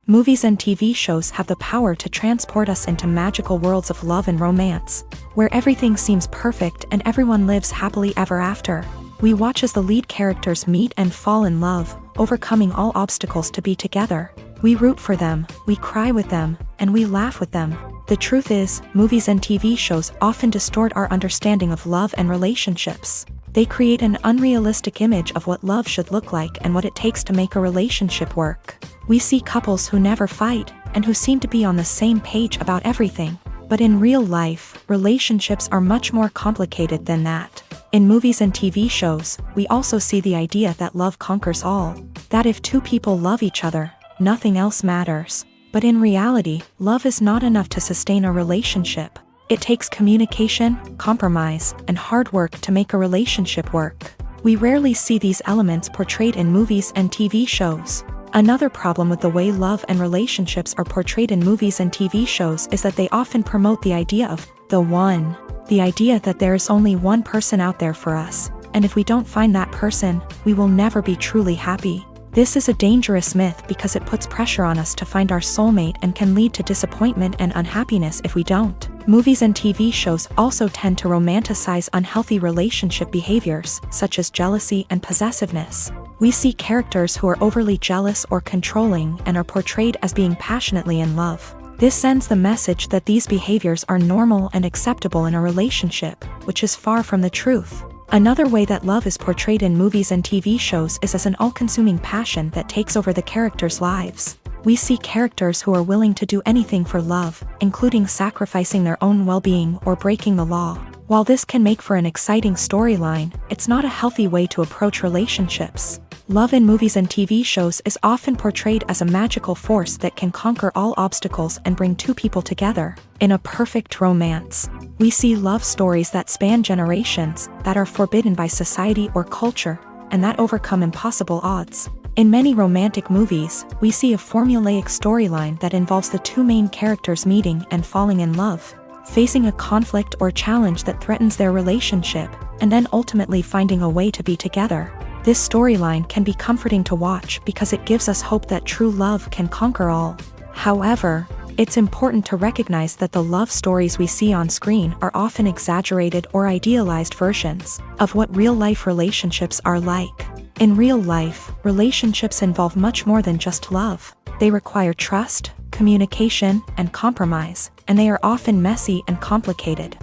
Speaker 1: Movies and TV shows have the power to transport us into magical worlds of love and romance. where everything seems perfect and everyone lives happily ever after. We watch as the lead characters meet and fall in love, overcoming all obstacles to be together. We root for them, we cry with them, and we laugh with them. The truth is, movies and TV shows often distort our understanding of love and relationships. They create an unrealistic image of what love should look like and what it takes to make a relationship work. We see couples who never fight, and who seem to be on the same page about everything. But in real life, relationships are much more complicated than that. In movies and TV shows, we also see the idea that love conquers all. That if two people love each other, nothing else matters. But in reality, love is not enough to sustain a relationship. It takes communication, compromise, and hard work to make a relationship work. We rarely see these elements portrayed in movies and TV shows. Another problem with the way love and relationships are portrayed in movies and TV shows is that they often promote the idea of the one. The idea that there is only one person out there for us, and if we don't find that person, we will never be truly happy. This is a dangerous myth because it puts pressure on us to find our soulmate and can lead to disappointment and unhappiness if we don't. Movies and TV shows also tend to romanticize unhealthy relationship behaviors, such as jealousy and possessiveness. We see characters who are overly jealous or controlling and are portrayed as being passionately in love. This sends the message that these behaviors are normal and acceptable in a relationship, which is far from the truth. Another way that love is portrayed in movies and TV shows is as an all-consuming passion that takes over the characters' lives. We see characters who are willing to do anything for love, including sacrificing their own well-being or breaking the law. While this can make for an exciting storyline, it's not a healthy way to approach relationships. Love in movies and TV shows is often portrayed as a magical force that can conquer all obstacles and bring two people together. In a perfect romance, we see love stories that span generations, that are forbidden by society or culture, and that overcome impossible odds. In many romantic movies, we see a formulaic storyline that involves the two main characters meeting and falling in love, facing a conflict or challenge that threatens their relationship, and then ultimately finding a way to be together. This storyline can be comforting to watch because it gives us hope that true love can conquer all. However, it's important to recognize that the love stories we see on screen are often exaggerated or idealized versions of what real-life relationships are like. In real life, relationships involve much more than just love. They require trust, communication, and compromise, and they are often messy and complicated.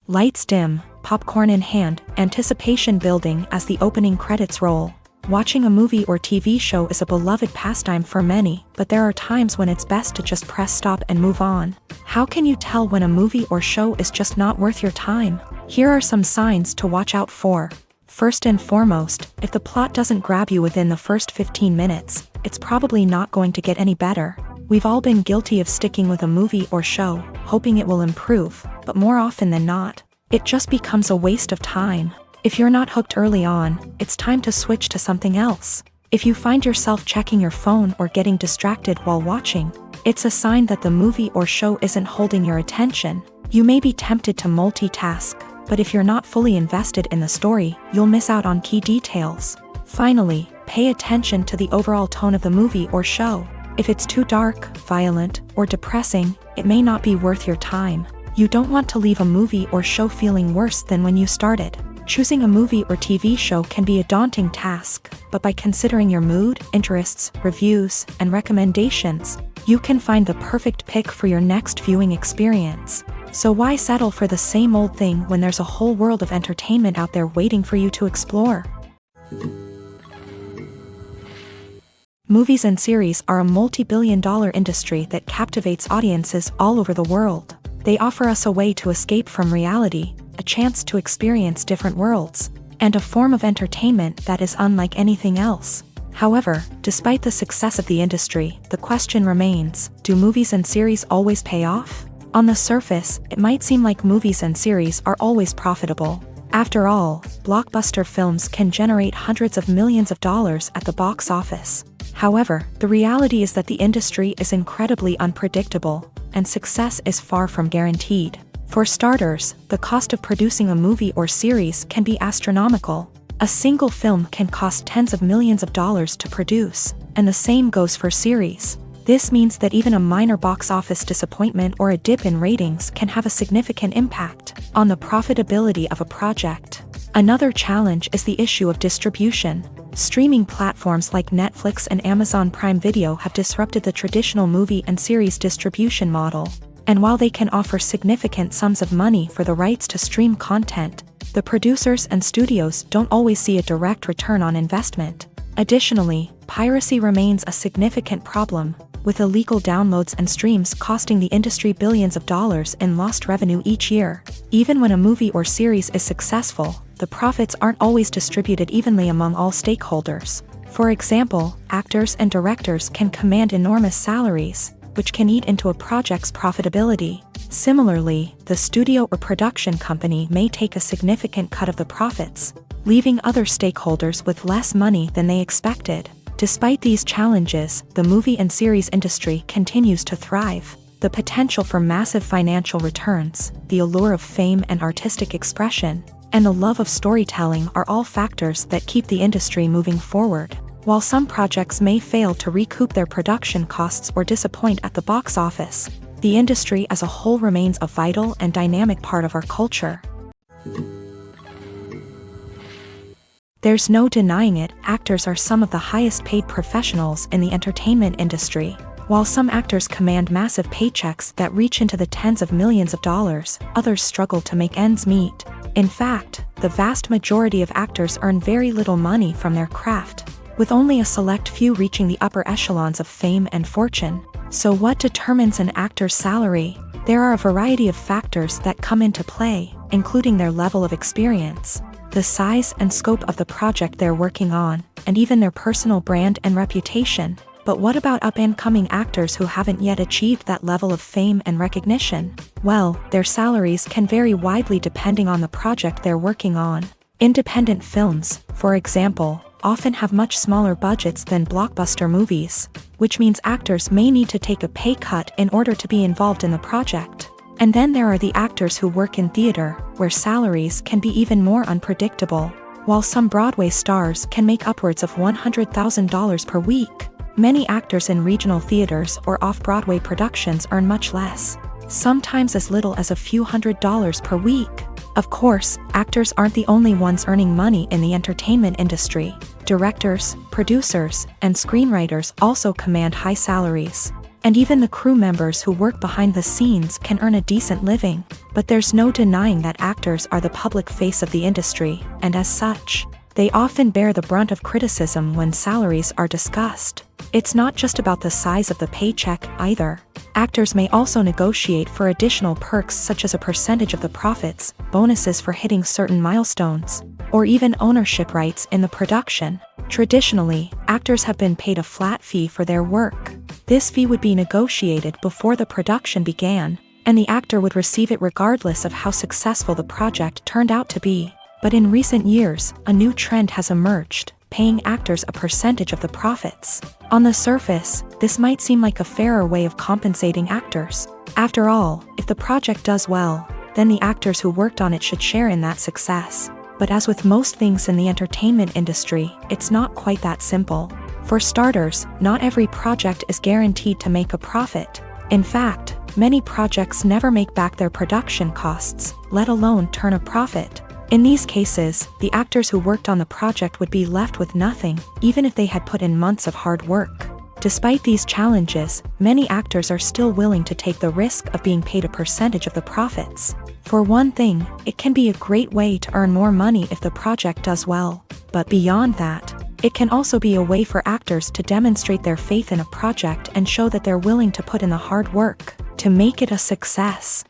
Speaker 1: Lights dim, popcorn in hand, anticipation building as the opening credits roll. Watching a movie or TV show is a beloved pastime for many, but there are times when it's best to just press stop and move on. How can you tell when a movie or show is just not worth your time? Here are some signs to watch out for. First and foremost, if the plot doesn't grab you within the first 15 minutes, it's probably not going to get any better. We've all been guilty of sticking with a movie or show, hoping it will improve, but more often than not, it just becomes a waste of time. If you're not hooked early on, it's time to switch to something else. If you find yourself checking your phone or getting distracted while watching, it's a sign that the movie or show isn't holding your attention. You may be tempted to multitask, but if you're not fully invested in the story, you'll miss out on key details. Finally, pay attention to the overall tone of the movie or show. If it's too dark, violent, or depressing, it may not be worth your time. You don't want to leave a movie or show feeling worse than when you started. Choosing a movie or TV show can be a daunting task, but by considering your mood, interests, reviews, and recommendations, you can find the perfect pick for your next viewing experience. So why settle for the same old thing when there's a whole world of entertainment out there waiting for you to explore? Movies and series are a multi-billion-dollar industry that captivates audiences all over the world. They offer us a way to escape from reality, a chance to experience different worlds, and a form of entertainment that is unlike anything else. However, despite the success of the industry, the question remains, do movies and series always pay off? On the surface, it might seem like movies and series are always profitable. After all, blockbuster films can generate hundreds of millions of dollars at the box office. However, the reality is that the industry is incredibly unpredictable, and success is far from guaranteed. For starters, the cost of producing a movie or series can be astronomical. A single film can cost tens of millions of dollars to produce, and the same goes for series. This means that even a minor box office disappointment or a dip in ratings can have a significant impact on the profitability of a project. Another challenge is the issue of distribution. Streaming platforms like Netflix and Amazon Prime Video have disrupted the traditional movie and series distribution model. And while they can offer significant sums of money for the rights to stream content, the producers and studios don't always see a direct return on investment. Additionally, piracy remains a significant problem, with illegal downloads and streams costing the industry billions of dollars in lost revenue each year. Even when a movie or series is successful, the profits aren't always distributed evenly among all stakeholders. For example, actors and directors can command enormous salaries, which can eat into a project's profitability. Similarly, the studio or production company may take a significant cut of the profits, leaving other stakeholders with less money than they expected. Despite these challenges, the movie and series industry continues to thrive. The potential for massive financial returns, the allure of fame and artistic expression, and the love of storytelling are all factors that keep the industry moving forward. While some projects may fail to recoup their production costs or disappoint at the box office, the industry as a whole remains a vital and dynamic part of our culture. There's no denying it, actors are some of the highest paid professionals in the entertainment industry. While some actors command massive paychecks that reach into the tens of millions of dollars, others struggle to make ends meet. In fact, the vast majority of actors earn very little money from their craft, with only a select few reaching the upper echelons of fame and fortune. So what determines an actor's salary? There are a variety of factors that come into play, including their level of experience, the size and scope of the project they're working on, and even their personal brand and reputation. But what about up-and-coming actors who haven't yet achieved that level of fame and recognition? Well, their salaries can vary widely depending on the project they're working on. Independent films, for example, often have much smaller budgets than blockbuster movies, which means actors may need to take a pay cut in order to be involved in the project. And then there are the actors who work in theater, where salaries can be even more unpredictable. While some Broadway stars can make upwards of $100,000 per week, many actors in regional theaters or off-Broadway productions earn much less, sometimes as little as a few $100s per week. Of course, actors aren't the only ones earning money in the entertainment industry. Directors, producers, and screenwriters also command high salaries. And even the crew members who work behind the scenes can earn a decent living. But there's no denying that actors are the public face of the industry, and as such, they often bear the brunt of criticism when salaries are discussed. It's not just about the size of the paycheck, either. Actors may also negotiate for additional perks such as a percentage of the profits, bonuses for hitting certain milestones, or even ownership rights in the production. Traditionally, actors have been paid a flat fee for their work. This fee would be negotiated before the production began, and the actor would receive it regardless of how successful the project turned out to be. But in recent years, a new trend has emerged, paying actors a percentage of the profits. On the surface, this might seem like a fairer way of compensating actors. After all, if the project does well, then the actors who worked on it should share in that success. But as with most things in the entertainment industry, it's not quite that simple. For starters, not every project is guaranteed to make a profit. In fact, many projects never make back their production costs, let alone turn a profit. In these cases, the actors who worked on the project would be left with nothing, even if they had put in months of hard work. Despite these challenges, many actors are still willing to take the risk of being paid a percentage of the profits. For one thing, it can be a great way to earn more money if the project does well. But beyond that, it can also be a way for actors to demonstrate their faith in a project and show that they're willing to put in the hard work to make it a success.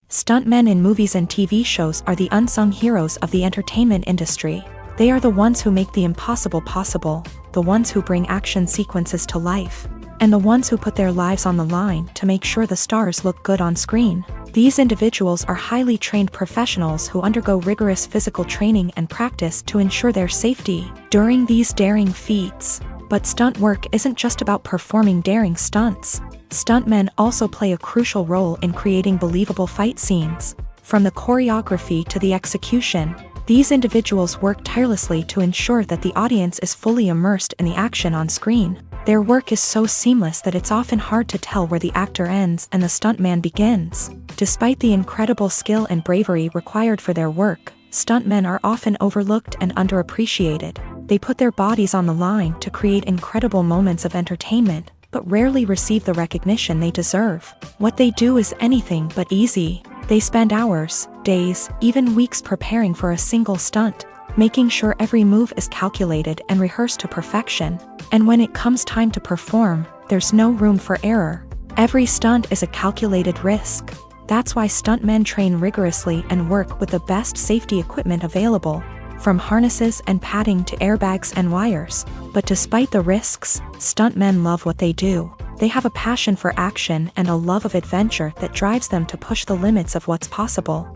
Speaker 1: Stuntmen in movies and TV shows are the unsung heroes of the entertainment industry. They are the ones who make the impossible possible, the ones who bring action sequences to life, and the ones who put their lives on the line to make sure the stars look good on screen. These individuals are highly trained professionals who undergo rigorous physical training and practice to ensure their safety during these daring feats. But stunt work isn't just about performing daring stunts. Stuntmen also play a crucial role in creating believable fight scenes. From the choreography to the execution, These individuals work tirelessly to ensure that the audience is fully immersed in the action on screen. Their work is so seamless that it's often hard to tell where the actor ends and the stuntman begins. Despite the incredible skill and bravery required for their work, stuntmen are often overlooked and underappreciated. They put their bodies on the line to create incredible moments of entertainment, but rarely receive the recognition they deserve. What they do is anything but easy. They spend hours, days, even weeks preparing for a single stunt, making sure every move is calculated and rehearsed to perfection. And when it comes time to perform, there's no room for error. Every stunt is a calculated risk. That's why stuntmen train rigorously and work with the best safety equipment available, from harnesses and padding to airbags and wires. But despite the risks, stuntmen love what they do. They have a passion for action and a love of adventure that drives them to push the limits of what's possible.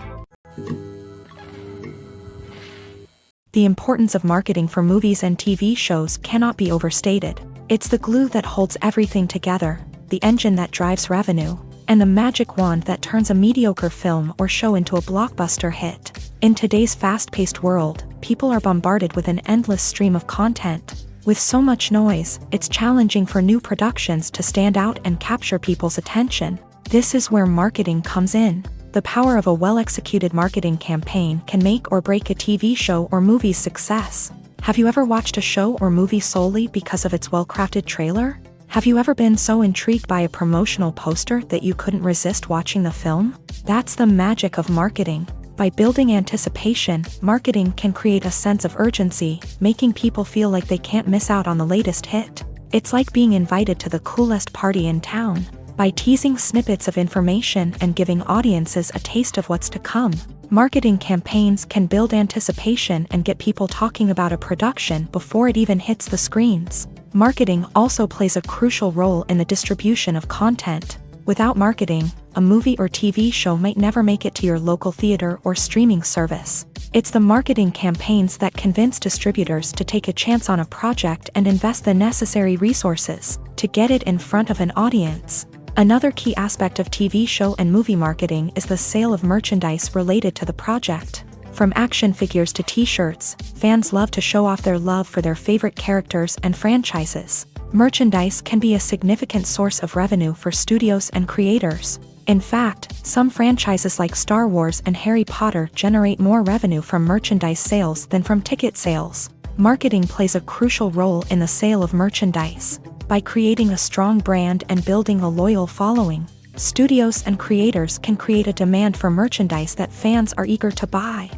Speaker 1: The importance of marketing for movies and TV shows cannot be overstated. It's the glue that holds everything together, the engine that drives revenue, and the magic wand that turns a mediocre film or show into a blockbuster hit. In today's fast-paced world, people are bombarded with an endless stream of content. With so much noise, it's challenging for new productions to stand out and capture people's attention. This is where marketing comes in. The power of a well-executed marketing campaign can make or break a TV show or movie's success. Have you ever watched a show or movie solely because of its well-crafted trailer? Have you ever been so intrigued by a promotional poster that you couldn't resist watching the film? That's the magic of marketing. By building anticipation, marketing can create a sense of urgency, making people feel like they can't miss out on the latest hit. It's like being invited to the coolest party in town. By teasing snippets of information and giving audiences a taste of what's to come, marketing campaigns can build anticipation and get people talking about a production before it even hits the screens. Marketing also plays a crucial role in the distribution of content. Without marketing, a movie or TV show might never make it to your local theater or streaming service. It's the marketing campaigns that convince distributors to take a chance on a project and invest the necessary resources to get it in front of an audience. Another key aspect of TV show and movie marketing is the sale of merchandise related to the project. From action figures to t-shirts, fans love to show off their love for their favorite characters and franchises. Merchandise can be a significant source of revenue for studios and creators. In fact, some franchises like Star Wars and Harry Potter generate more revenue from merchandise sales than from ticket sales. Marketing plays a crucial role in the sale of merchandise. By creating a strong brand and building a loyal following, studios and creators can create a demand for merchandise that fans are eager to buy.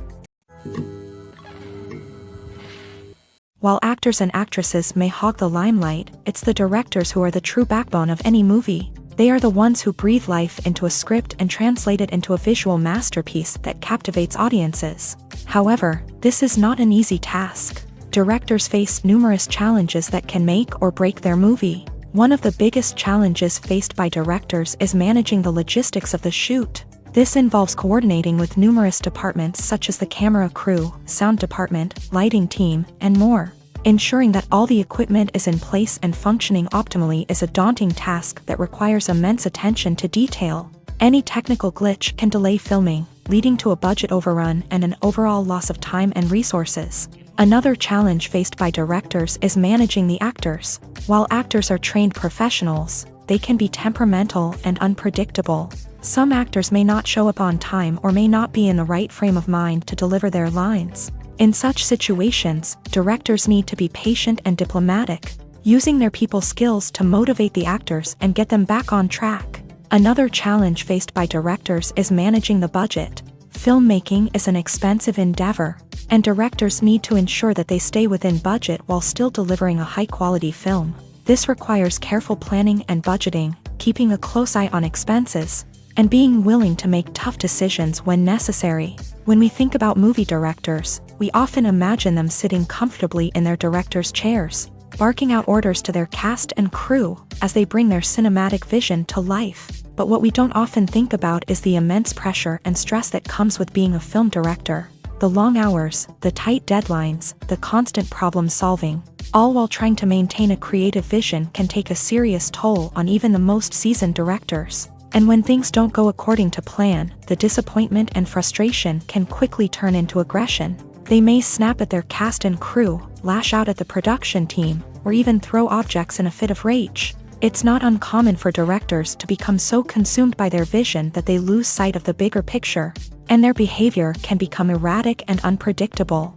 Speaker 1: While actors and actresses may hog the limelight, it's the directors who are the true backbone of any movie. They are the ones who breathe life into a script and translate it into a visual masterpiece that captivates audiences. However, this is not an easy task. Directors face numerous challenges that can make or break their movie. One of the biggest challenges faced by directors is managing the logistics of the shoot. This involves coordinating with numerous departments such as the camera crew, sound department, lighting team, and more. Ensuring that all the equipment is in place and functioning optimally is a daunting task that requires immense attention to detail. Any technical glitch can delay filming, leading to a budget overrun and an overall loss of time and resources. Another challenge faced by directors is managing the actors. While actors are trained professionals, they can be temperamental and unpredictable. Some actors may not show up on time or may not be in the right frame of mind to deliver their lines. In such situations, directors need to be patient and diplomatic, using their people skills to motivate the actors and get them back on track. Another challenge faced by directors is managing the budget. Filmmaking is an expensive endeavor, and directors need to ensure that they stay within budget while still delivering a high-quality film. This requires careful planning and budgeting, keeping a close eye on expenses, and being willing to make tough decisions when necessary. When we think about movie directors, we often imagine them sitting comfortably in their director's chairs, barking out orders to their cast and crew as they bring their cinematic vision to life. But what we don't often think about is the immense pressure and stress that comes with being a film director. The long hours, the tight deadlines, the constant problem solving, all while trying to maintain a creative vision can take a serious toll on even the most seasoned directors. And when things don't go according to plan, the disappointment and frustration can quickly turn into aggression. They may snap at their cast and crew, lash out at the production team, or even throw objects in a fit of rage. It's not uncommon for directors to become so consumed by their vision that they lose sight of the bigger picture, and their behavior can become erratic and unpredictable.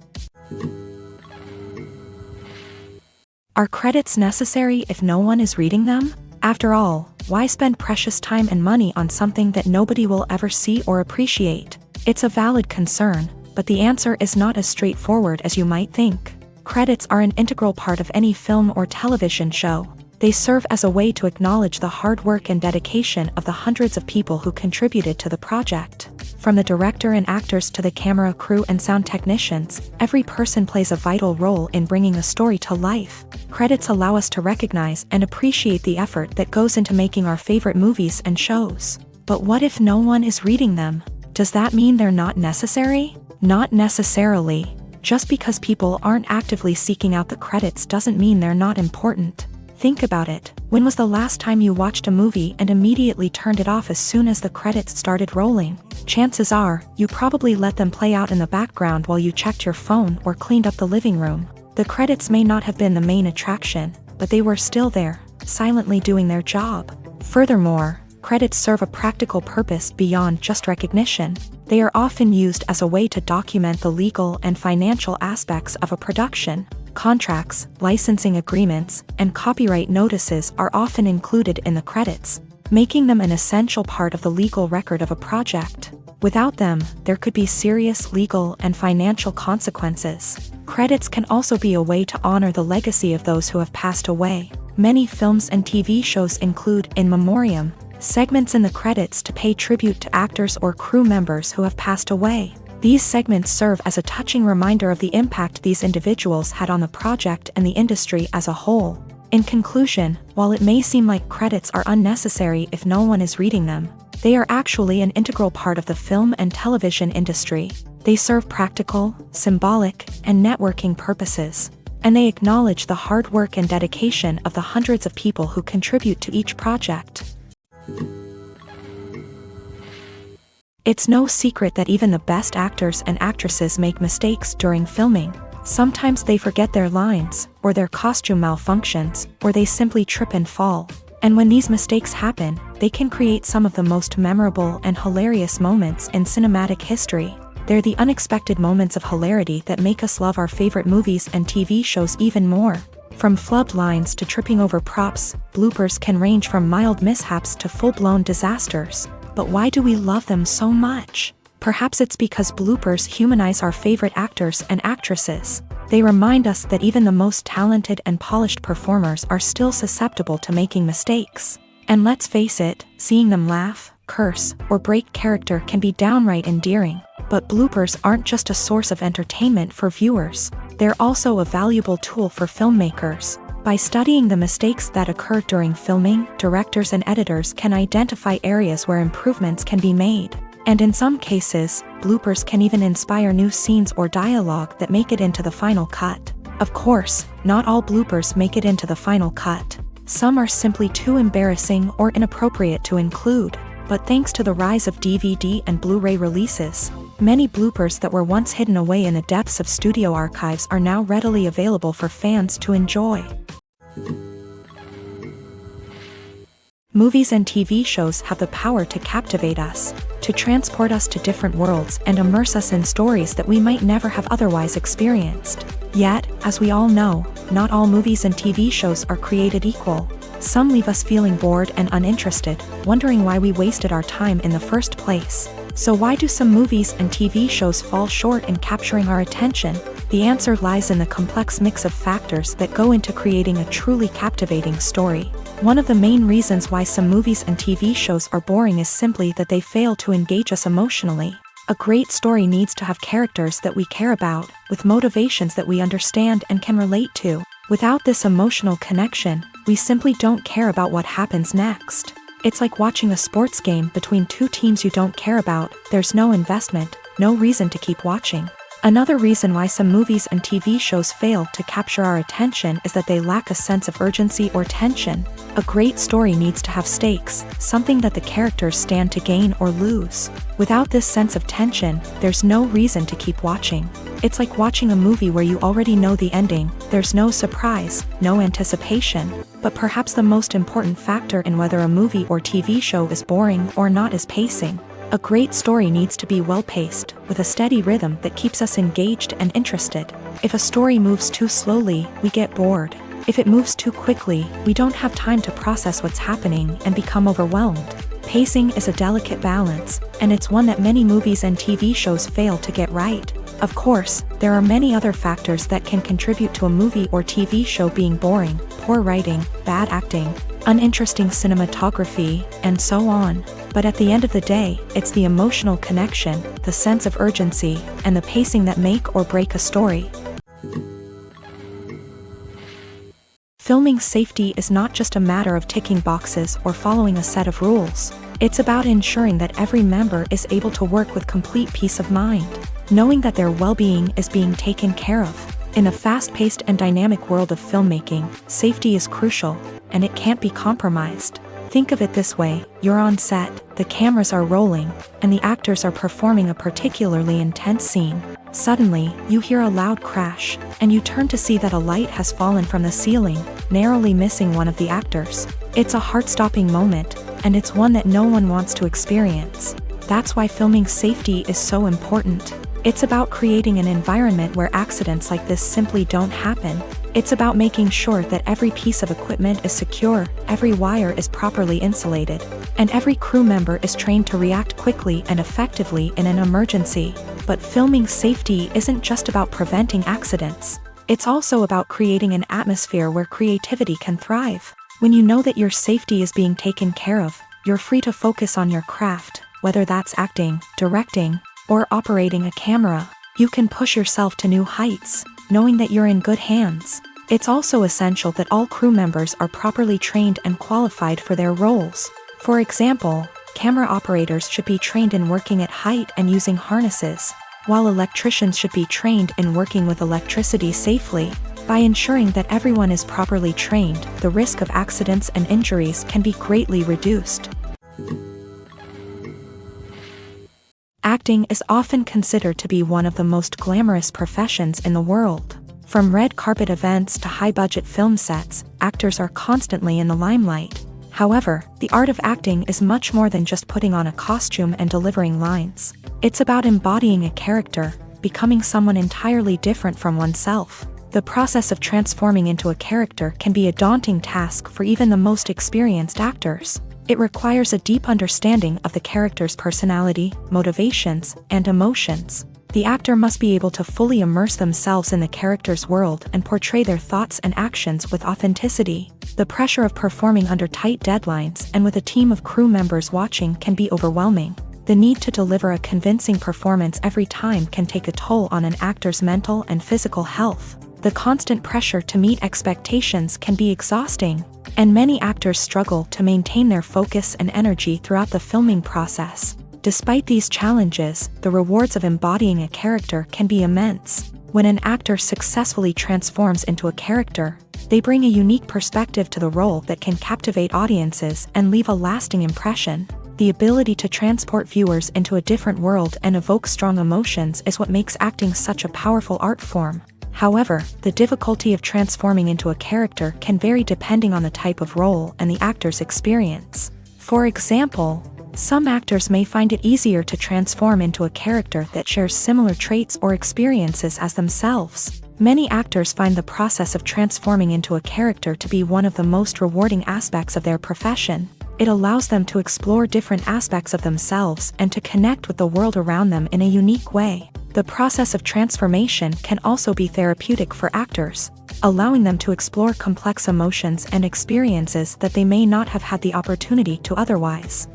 Speaker 1: Are credits necessary if no one is reading them? After all, why spend precious time and money on something that nobody will ever see or appreciate? It's a valid concern, but the answer is not as straightforward as you might think. Credits are an integral part of any film or television show. They serve as a way to acknowledge the hard work and dedication of the hundreds of people who contributed to the project. From the director and actors to the camera crew and sound technicians, every person plays a vital role in bringing a story to life. Credits allow us to recognize and appreciate the effort that goes into making our favorite movies and shows. But what if no one is reading them? Does that mean they're not necessary? Not necessarily. Just because people aren't actively seeking out the credits doesn't mean they're not important. Think about it. When was the last time you watched a movie and immediately turned it off as soon as the credits started rolling? Chances are, you probably let them play out in the background while you checked your phone or cleaned up the living room. The credits may not have been the main attraction, but they were still there, silently doing their job. Furthermore, credits serve a practical purpose beyond just recognition. They are often used as a way to document the legal and financial aspects of a production. Contracts, licensing agreements, and copyright notices are often included in the credits, making them an essential part of the legal record of a project. Without them, there could be serious legal and financial consequences. Credits can also be a way to honor the legacy of those who have passed away. Many films and TV shows include in memoriam segments in the credits to pay tribute to actors or crew members who have passed away. These segments serve as a touching reminder of the impact these individuals had on the project and the industry as a whole. In conclusion, while it may seem like credits are unnecessary if no one is reading them, they are actually an integral part of the film and television industry. They serve practical, symbolic, and networking purposes, and they acknowledge the hard work and dedication of the hundreds of people who contribute to each project. It's no secret that even the best actors and actresses make mistakes during filming. Sometimes they forget their lines, or their costume malfunctions, or they simply trip and fall. And when these mistakes happen, they can create some of the most memorable and hilarious moments in cinematic history. They're the unexpected moments of hilarity that make us love our favorite movies and TV shows even more. From flubbed lines to tripping over props, bloopers can range from mild mishaps to full-blown disasters. But why do we love them so much? Perhaps it's because bloopers humanize our favorite actors and actresses. They remind us that even the most talented and polished performers are still susceptible to making mistakes. And let's face it, seeing them laugh, curse, or break character can be downright endearing. But bloopers aren't just a source of entertainment for viewers. They're also a valuable tool for filmmakers. By studying the mistakes that occur during filming, directors and editors can identify areas where improvements can be made. And in some cases, bloopers can even inspire new scenes or dialogue that make it into the final cut. Of course, not all bloopers make it into the final cut. Some are simply too embarrassing or inappropriate to include. But thanks to the rise of DVD and Blu-ray releases, many bloopers that were once hidden away in the depths of studio archives are now readily available for fans to enjoy. Movies and TV shows have the power to captivate us, to transport us to different worlds and immerse us in stories that we might never have otherwise experienced. Yet, as we all know, not all movies and TV shows are created equal. Some leave us feeling bored and uninterested, wondering why we wasted our time in the first place. So why do some movies and TV shows fall short in capturing our attention? The answer lies in the complex mix of factors that go into creating a truly captivating story. One of the main reasons why some movies and TV shows are boring is simply that they fail to engage us emotionally. A great story needs to have characters that we care about, with motivations that we understand and can relate to. Without this emotional connection, we simply don't care about what happens next. It's like watching a sports game between two teams you don't care about. There's no investment, no reason to keep watching. Another reason why some movies and TV shows fail to capture our attention is that they lack a sense of urgency or tension. A great story needs to have stakes, something that the characters stand to gain or lose. Without this sense of tension, there's no reason to keep watching. It's like watching a movie where you already know the ending, there's no surprise, no anticipation. But perhaps the most important factor in whether a movie or TV show is boring or not is pacing. A great story needs to be well-paced, with a steady rhythm that keeps us engaged and interested. If a story moves too slowly, we get bored. If it moves too quickly, we don't have time to process what's happening and become overwhelmed. Pacing is a delicate balance, and it's one that many movies and TV shows fail to get right. Of course, there are many other factors that can contribute to a movie or TV show being boring: poor writing, bad acting, uninteresting cinematography, and so on. But at the end of the day, it's the emotional connection, the sense of urgency, and the pacing that make or break a story. Filming safety is not just a matter of ticking boxes or following a set of rules. It's about ensuring that every member is able to work with complete peace of mind, knowing that their well-being is being taken care of. In a fast-paced and dynamic world of filmmaking, safety is crucial, and it can't be compromised. Think of it this way: you're on set, the cameras are rolling, and the actors are performing a particularly intense scene. Suddenly, you hear a loud crash, and you turn to see that a light has fallen from the ceiling, narrowly missing one of the actors. It's a heart-stopping moment, and it's one that no one wants to experience. That's why filming safety is so important. It's about creating an environment where accidents like this simply don't happen. It's about making sure that every piece of equipment is secure, every wire is properly insulated, and every crew member is trained to react quickly and effectively in an emergency. But filming safety isn't just about preventing accidents. It's also about creating an atmosphere where creativity can thrive. When you know that your safety is being taken care of, you're free to focus on your craft, whether that's acting, directing, or operating a camera. You can push yourself to new heights, knowing that you're in good hands. It's also essential that all crew members are properly trained and qualified for their roles. For example, camera operators should be trained in working at height and using harnesses, while electricians should be trained in working with electricity safely. By ensuring that everyone is properly trained, the risk of accidents and injuries can be greatly reduced. Acting is often considered to be one of the most glamorous professions in the world. From red carpet events to high-budget film sets, actors are constantly in the limelight. However, the art of acting is much more than just putting on a costume and delivering lines. It's about embodying a character, becoming someone entirely different from oneself. The process of transforming into a character can be a daunting task for even the most experienced actors. It requires a deep understanding of the character's personality, motivations, and emotions. The actor must be able to fully immerse themselves in the character's world and portray their thoughts and actions with authenticity. The pressure of performing under tight deadlines and with a team of crew members watching can be overwhelming. The need to deliver a convincing performance every time can take a toll on an actor's mental and physical health. The constant pressure to meet expectations can be exhausting, and many actors struggle to maintain their focus and energy throughout the filming process. Despite these challenges, the rewards of embodying a character can be immense. When an actor successfully transforms into a character, they bring a unique perspective to the role that can captivate audiences and leave a lasting impression. The ability to transport viewers into a different world and evoke strong emotions is what makes acting such a powerful art form. However, the difficulty of transforming into a character can vary depending on the type of role and the actor's experience. For example, some actors may find it easier to transform into a character that shares similar traits or experiences as themselves. Many actors find the process of transforming into a character to be one of the most rewarding aspects of their profession. It allows them to explore different aspects of themselves and to connect with the world around them in a unique way. The process of transformation can also be therapeutic for actors, allowing them to explore complex emotions and experiences that they may not have had the opportunity to otherwise.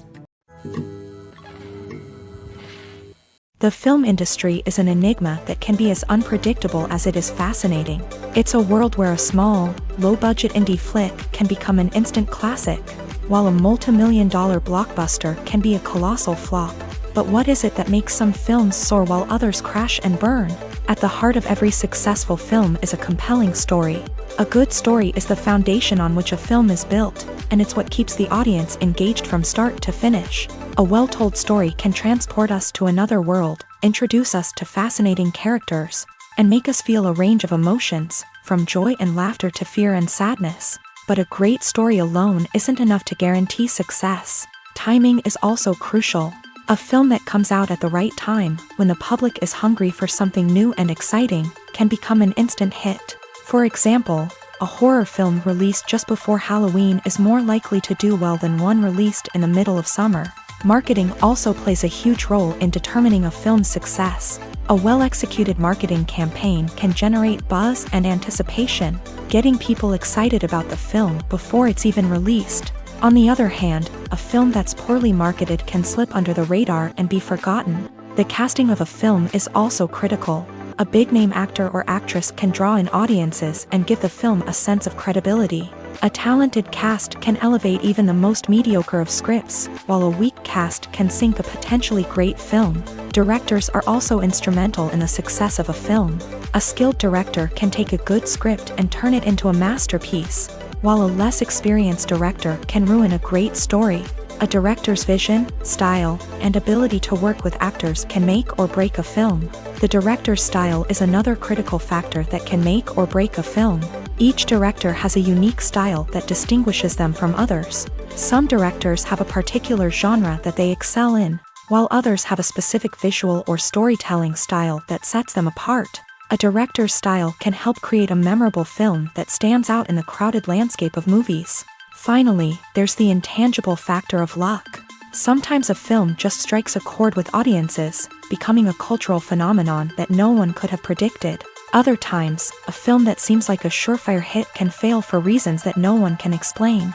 Speaker 1: The film industry is an enigma that can be as unpredictable as it is fascinating. It's a world where a small, low-budget indie flick can become an instant classic, while a multi-million-dollar blockbuster can be a colossal flop. But what is it that makes some films soar while others crash and burn? At the heart of every successful film is a compelling story. A good story is the foundation on which a film is built. and it's what keeps the audience engaged from start to finish. A well-told story can transport us to another world, introduce us to fascinating characters, and make us feel a range of emotions, from joy and laughter to fear and sadness. But a great story alone isn't enough to guarantee success. Timing is also crucial. A film that comes out at the right time, when the public is hungry for something new and exciting, can become an instant hit. For example, a horror film released just before Halloween is more likely to do well than one released in the middle of summer. Marketing also plays a huge role in determining a film's success. A well-executed marketing campaign can generate buzz and anticipation, getting people excited about the film before it's even released. On the other hand, a film that's poorly marketed can slip under the radar and be forgotten. The casting of a film is also critical. A big-name actor or actress can draw in audiences and give the film a sense of credibility. A talented cast can elevate even the most mediocre of scripts, while a weak cast can sink a potentially great film. Directors are also instrumental in the success of a film. A skilled director can take a good script and turn it into a masterpiece, while a less experienced director can ruin a great story. A director's vision, style, and ability to work with actors can make or break a film. The director's style is another critical factor that can make or break a film. Each director has a unique style that distinguishes them from others. Some directors have a particular genre that they excel in, while others have a specific visual or storytelling style that sets them apart. A director's style can help create a memorable film that stands out in the crowded landscape of movies. Finally, there's the intangible factor of luck. Sometimes a film just strikes a chord with audiences, becoming a cultural phenomenon that no one could have predicted. Other times, a film that seems like a surefire hit can fail for reasons that no one can explain.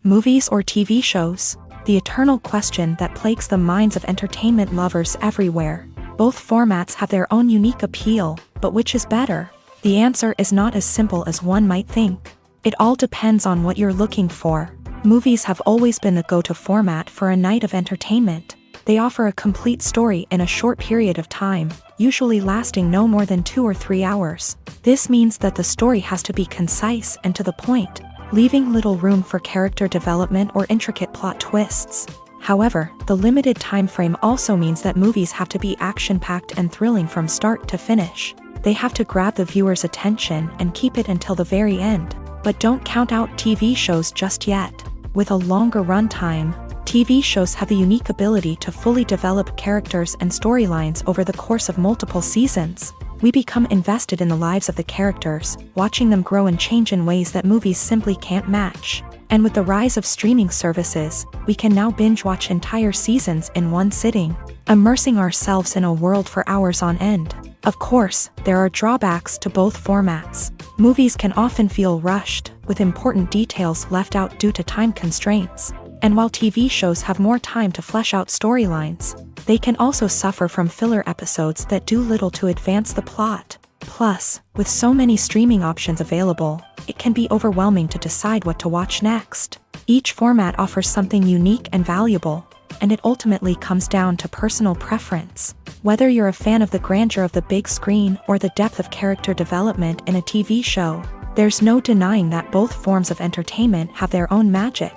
Speaker 1: Movies or TV shows? The eternal question that plagues the minds of entertainment lovers everywhere. Both formats have their own unique appeal, but which is better? The answer is not as simple as one might think. It all depends on what you're looking for. Movies have always been the go-to format for a night of entertainment. They offer a complete story in a short period of time, usually lasting no more than 2 or 3 hours. This means that the story has to be concise and to the point, leaving little room for character development or intricate plot twists. However, the limited time frame also means that movies have to be action-packed and thrilling from start to finish. They have to grab the viewer's attention and keep it until the very end. But don't count out TV shows just yet. With a longer runtime, TV shows have the unique ability to fully develop characters and storylines over the course of multiple seasons. We become invested in the lives of the characters, watching them grow and change in ways that movies simply can't match. And with the rise of streaming services, we can now binge-watch entire seasons in one sitting, immersing ourselves in a world for hours on end. Of course, there are drawbacks to both formats. Movies can often feel rushed, with important details left out due to time constraints. And while TV shows have more time to flesh out storylines, they can also suffer from filler episodes that do little to advance the plot. Plus, with so many streaming options available, it can be overwhelming to decide what to watch next. Each format offers something unique and valuable, and it ultimately comes down to personal preference. Whether you're a fan of the grandeur of the big screen or the depth of character development in a TV show, there's no denying that both forms of entertainment have their own magic.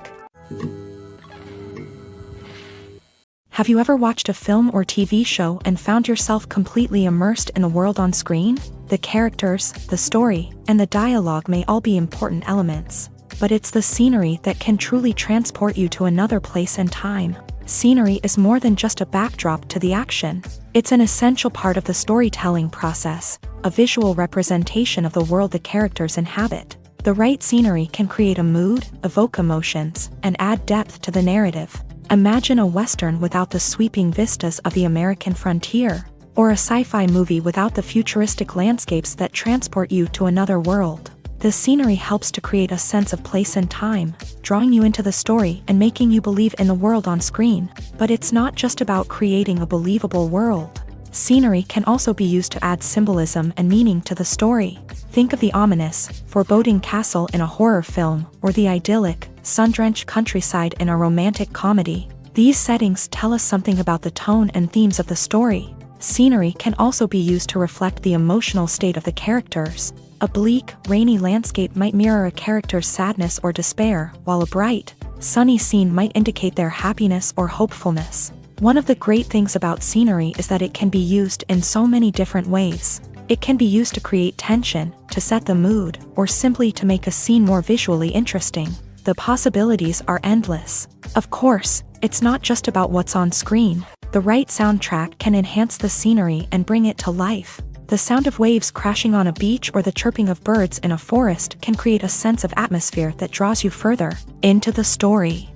Speaker 1: Have you ever watched a film or TV show and found yourself completely immersed in the world on screen? The characters, the story, and the dialogue may all be important elements, but it's the scenery that can truly transport you to another place and time. Scenery is more than just a backdrop to the action. It's an essential part of the storytelling process, a visual representation of the world the characters inhabit. The right scenery can create a mood, evoke emotions, and add depth to the narrative. Imagine a Western without the sweeping vistas of the American frontier, or a sci-fi movie without the futuristic landscapes that transport you to another world. The scenery helps to create a sense of place and time, drawing you into the story and making you believe in the world on screen. But it's not just about creating a believable world. Scenery can also be used to add symbolism and meaning to the story. Think of the ominous, foreboding castle in a horror film, or the idyllic, sun-drenched countryside in a romantic comedy. These settings tell us something about the tone and themes of the story. Scenery can also be used to reflect the emotional state of the characters. A bleak, rainy landscape might mirror a character's sadness or despair, while a bright, sunny scene might indicate their happiness or hopefulness. One of the great things about scenery is that it can be used in so many different ways. It can be used to create tension, to set the mood, or simply to make a scene more visually interesting. The possibilities are endless. Of course, it's not just about what's on screen. The right soundtrack can enhance the scenery and bring it to life. The sound of waves crashing on a beach or the chirping of birds in a forest can create a sense of atmosphere that draws you further into the story.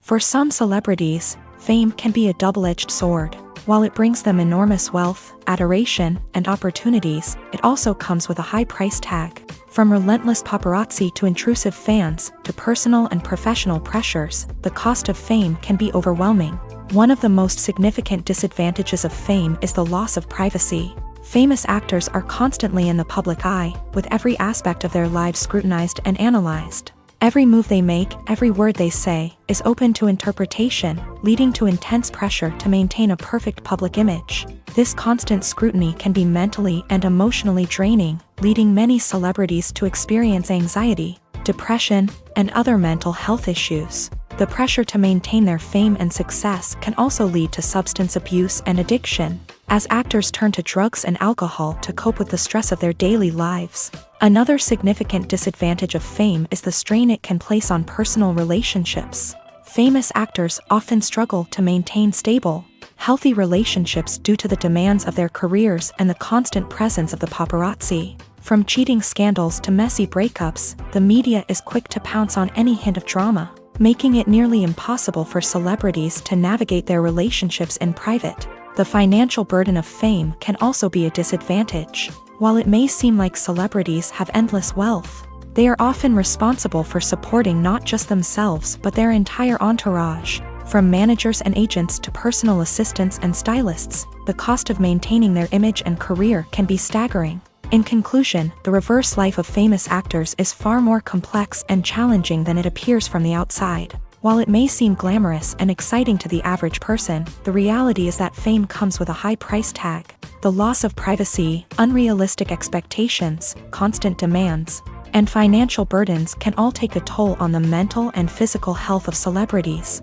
Speaker 1: For some celebrities, fame can be a double-edged sword. While it brings them enormous wealth, adoration, and opportunities, it also comes with a high price tag. From relentless paparazzi to intrusive fans, to personal and professional pressures, the cost of fame can be overwhelming. One of the most significant disadvantages of fame is the loss of privacy. Famous actors are constantly in the public eye, with every aspect of their lives scrutinized and analyzed. Every move they make, every word they say, is open to interpretation, leading to intense pressure to maintain a perfect public image. This constant scrutiny can be mentally and emotionally draining, leading many celebrities to experience anxiety, depression, and other mental health issues. The pressure to maintain their fame and success can also lead to substance abuse and addiction, as actors turn to drugs and alcohol to cope with the stress of their daily lives. Another significant disadvantage of fame is the strain it can place on personal relationships. Famous actors often struggle to maintain stable, healthy relationships due to the demands of their careers and the constant presence of the paparazzi. From cheating scandals to messy breakups, the media is quick to pounce on any hint of drama, making it nearly impossible for celebrities to navigate their relationships in private. The financial burden of fame can also be a disadvantage. While it may seem like celebrities have endless wealth, they are often responsible for supporting not just themselves but their entire entourage. From managers and agents to personal assistants and stylists, the cost of maintaining their image and career can be staggering. In conclusion, the reverse life of famous actors is far more complex and challenging than it appears from the outside. While it may seem glamorous and exciting to the average person, the reality is that fame comes with a high price tag. The loss of privacy, unrealistic expectations, constant demands, and financial burdens can all take a toll on the mental and physical health of celebrities.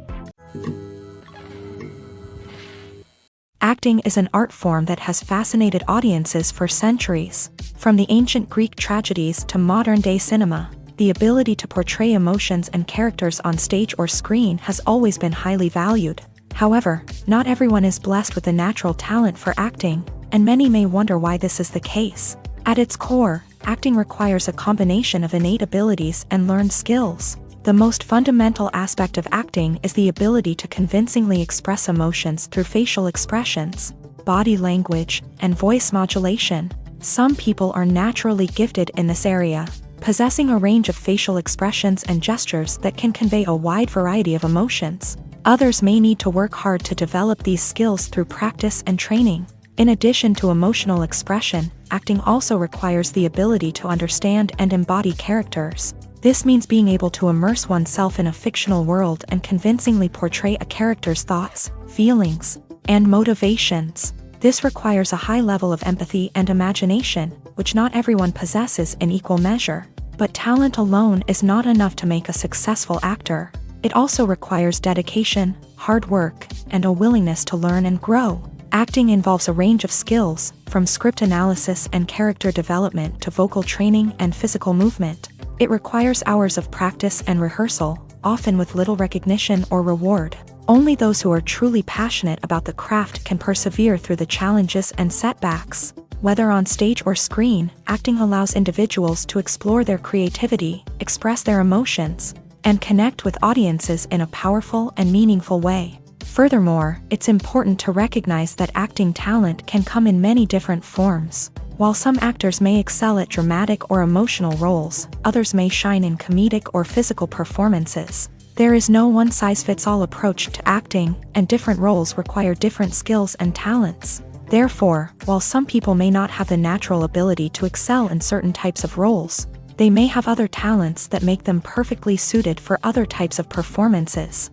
Speaker 1: Acting is an art form that has fascinated audiences for centuries. From the ancient Greek tragedies to modern-day cinema, the ability to portray emotions and characters on stage or screen has always been highly valued. However, not everyone is blessed with a natural talent for acting, and many may wonder why this is the case. At its core, acting requires a combination of innate abilities and learned skills. The most fundamental aspect of acting is the ability to convincingly express emotions through facial expressions, body language, and voice modulation. Some people are naturally gifted in this area, possessing a range of facial expressions and gestures that can convey a wide variety of emotions. Others may need to work hard to develop these skills through practice and training. In addition to emotional expression, acting also requires the ability to understand and embody characters. This means being able to immerse oneself in a fictional world and convincingly portray a character's thoughts, feelings, and motivations. This requires a high level of empathy and imagination, which not everyone possesses in equal measure. But talent alone is not enough to make a successful actor. It also requires dedication, hard work, and a willingness to learn and grow. Acting involves a range of skills, from script analysis and character development to vocal training and physical movement. It requires hours of practice and rehearsal, often with little recognition or reward. Only those who are truly passionate about the craft can persevere through the challenges and setbacks. Whether on stage or screen, acting allows individuals to explore their creativity, express their emotions, and connect with audiences in a powerful and meaningful way. Furthermore, it's important to recognize that acting talent can come in many different forms. While some actors may excel at dramatic or emotional roles, others may shine in comedic or physical performances. There is no one-size-fits-all approach to acting, and different roles require different skills and talents. Therefore, while some people may not have the natural ability to excel in certain types of roles, they may have other talents that make them perfectly suited for other types of performances.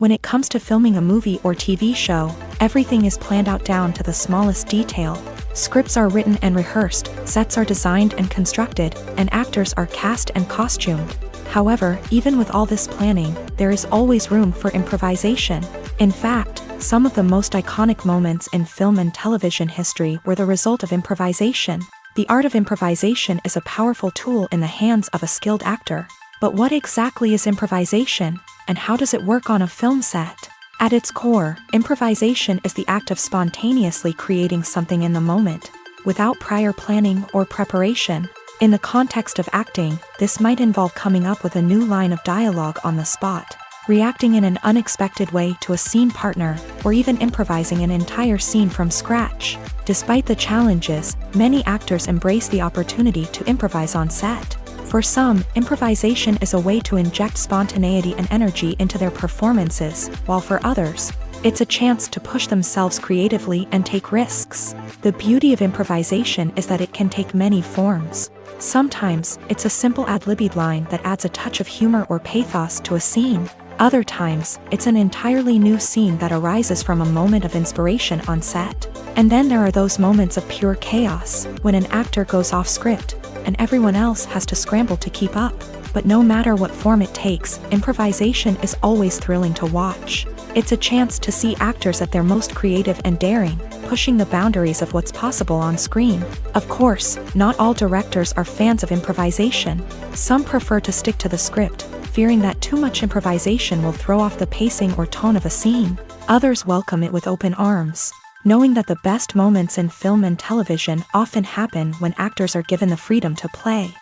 Speaker 1: When it comes to filming a movie or TV show, everything is planned out down to the smallest detail. Scripts are written and rehearsed, sets are designed and constructed, and actors are cast and costumed. However, even with all this planning, there is always room for improvisation. In fact, some of the most iconic moments in film and television history were the result of improvisation. The art of improvisation is a powerful tool in the hands of a skilled actor. But what exactly is improvisation, and how does it work on a film set? At its core, improvisation is the act of spontaneously creating something in the moment, without prior planning or preparation. In the context of acting, this might involve coming up with a new line of dialogue on the spot, reacting in an unexpected way to a scene partner, or even improvising an entire scene from scratch. Despite the challenges, many actors embrace the opportunity to improvise on set. For some, improvisation is a way to inject spontaneity and energy into their performances, while for others, it's a chance to push themselves creatively and take risks. The beauty of improvisation is that it can take many forms. Sometimes, it's a simple ad-libbed line that adds a touch of humor or pathos to a scene. Other times, it's an entirely new scene that arises from a moment of inspiration on set. And then there are those moments of pure chaos, when an actor goes off script, and everyone else has to scramble to keep up. But no matter what form it takes, improvisation is always thrilling to watch. It's a chance to see actors at their most creative and daring, pushing the boundaries of what's possible on screen. Of course, not all directors are fans of improvisation. Some prefer to stick to the script, fearing that too much improvisation will throw off the pacing or tone of a scene. Others welcome it with open arms, knowing that the best moments in film and television often happen when actors are given the freedom to play.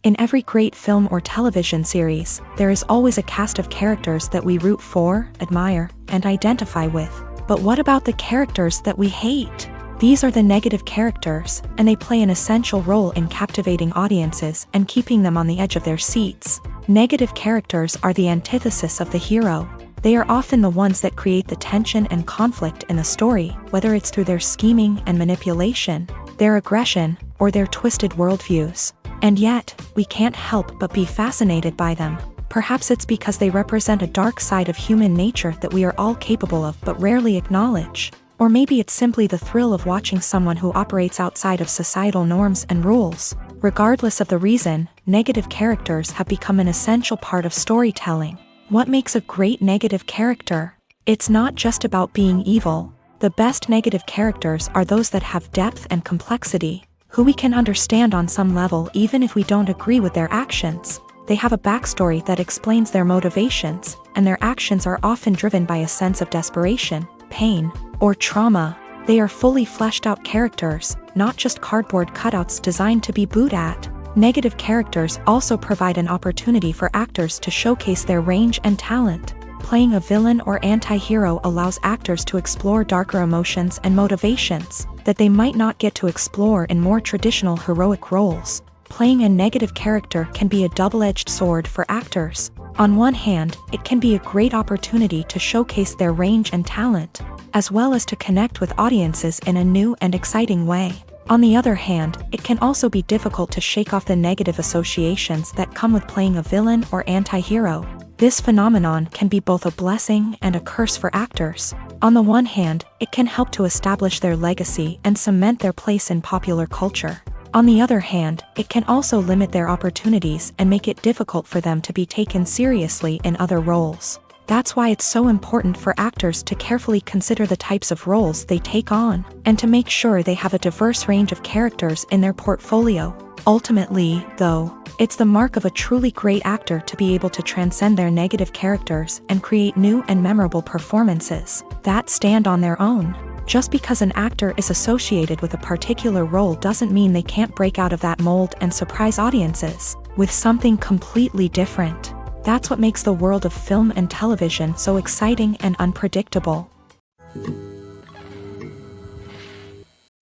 Speaker 1: In every great film or television series, there is always a cast of characters that we root for, admire, and identify with. But what about the characters that we hate? These are the negative characters, and they play an essential role in captivating audiences and keeping them on the edge of their seats. Negative characters are the antithesis of the hero. They are often the ones that create the tension and conflict in the story, whether it's through their scheming and manipulation, their aggression, or their twisted worldviews. And yet, we can't help but be fascinated by them. Perhaps it's because they represent a dark side of human nature that we are all capable of but rarely acknowledge. Or maybe it's simply the thrill of watching someone who operates outside of societal norms and rules. Regardless of the reason, negative characters have become an essential part of storytelling. What makes a great negative character? It's not just about being evil. The best negative characters are those that have depth and complexity, who we can understand on some level even if we don't agree with their actions. They have a backstory that explains their motivations, and their actions are often driven by a sense of desperation, pain, or trauma. They are fully fleshed out characters, not just cardboard cutouts designed to be booed at. Negative characters also provide an opportunity for actors to showcase their range and talent. Playing a villain or anti-hero allows actors to explore darker emotions and motivations that they might not get to explore in more traditional heroic roles. Playing a negative character can be a double-edged sword for actors. On one hand, it can be a great opportunity to showcase their range and talent, as well as to connect with audiences in a new and exciting way. On the other hand, it can also be difficult to shake off the negative associations that come with playing a villain or anti-hero. This phenomenon can be both a blessing and a curse for actors. On the one hand, it can help to establish their legacy and cement their place in popular culture. On the other hand, it can also limit their opportunities and make it difficult for them to be taken seriously in other roles. That's why it's so important for actors to carefully consider the types of roles they take on, and to make sure they have a diverse range of characters in their portfolio. Ultimately, though, it's the mark of a truly great actor to be able to transcend their negative characters and create new and memorable performances that stand on their own. Just because an actor is associated with a particular role doesn't mean they can't break out of that mold and surprise audiences with something completely different. That's what makes the world of film and television so exciting and unpredictable.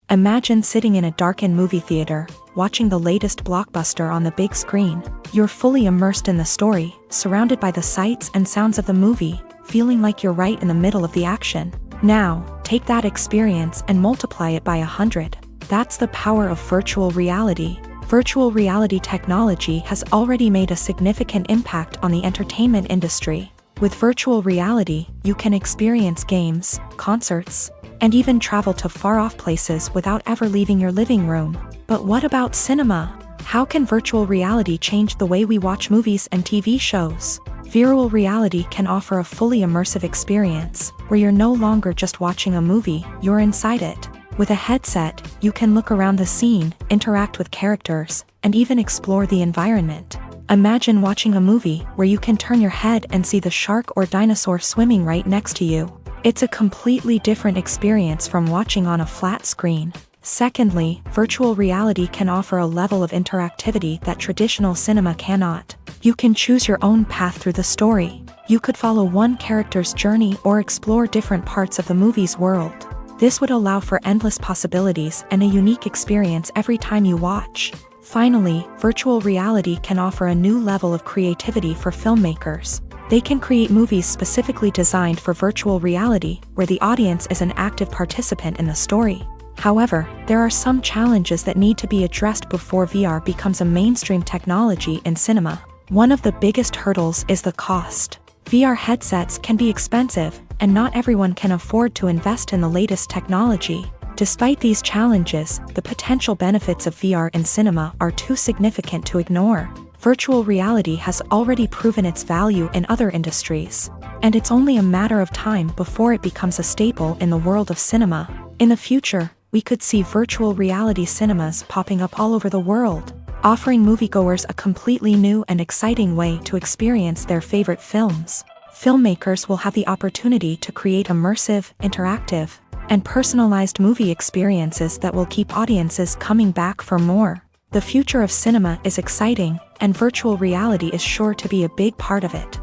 Speaker 1: Imagine sitting in a darkened movie theater, watching the latest blockbuster on the big screen. You're fully immersed in the story, surrounded by the sights and sounds of the movie, feeling like you're right in the middle of the action. Now, take that experience and multiply it by 100. That's the power of virtual reality. Virtual reality technology has already made a significant impact on the entertainment industry. With virtual reality, you can experience games, concerts, and even travel to far-off places without ever leaving your living room. But what about cinema? How can virtual reality change the way we watch movies and TV shows? Virtual reality can offer a fully immersive experience, where you're no longer just watching a movie, you're inside it. With a headset, you can look around the scene, interact with characters, and even explore the environment. Imagine watching a movie where you can turn your head and see the shark or dinosaur swimming right next to you. It's a completely different experience from watching on a flat screen. Secondly, virtual reality can offer a level of interactivity that traditional cinema cannot. You can choose your own path through the story. You could follow one character's journey or explore different parts of the movie's world. This would allow for endless possibilities and a unique experience every time you watch. Finally, virtual reality can offer a new level of creativity for filmmakers. They can create movies specifically designed for virtual reality, where the audience is an active participant in the story. However, there are some challenges that need to be addressed before VR becomes a mainstream technology in cinema. One of the biggest hurdles is the cost. VR headsets can be expensive, and not everyone can afford to invest in the latest technology. Despite these challenges, the potential benefits of VR in cinema are too significant to ignore. Virtual reality has already proven its value in other industries, and it's only a matter of time before it becomes a staple in the world of cinema. In the future, we could see virtual reality cinemas popping up all over the world, offering moviegoers a completely new and exciting way to experience their favorite films. Filmmakers will have the opportunity to create immersive, interactive, and personalized movie experiences that will keep audiences coming back for more. The future of cinema is exciting, and virtual reality is sure to be a big part of it.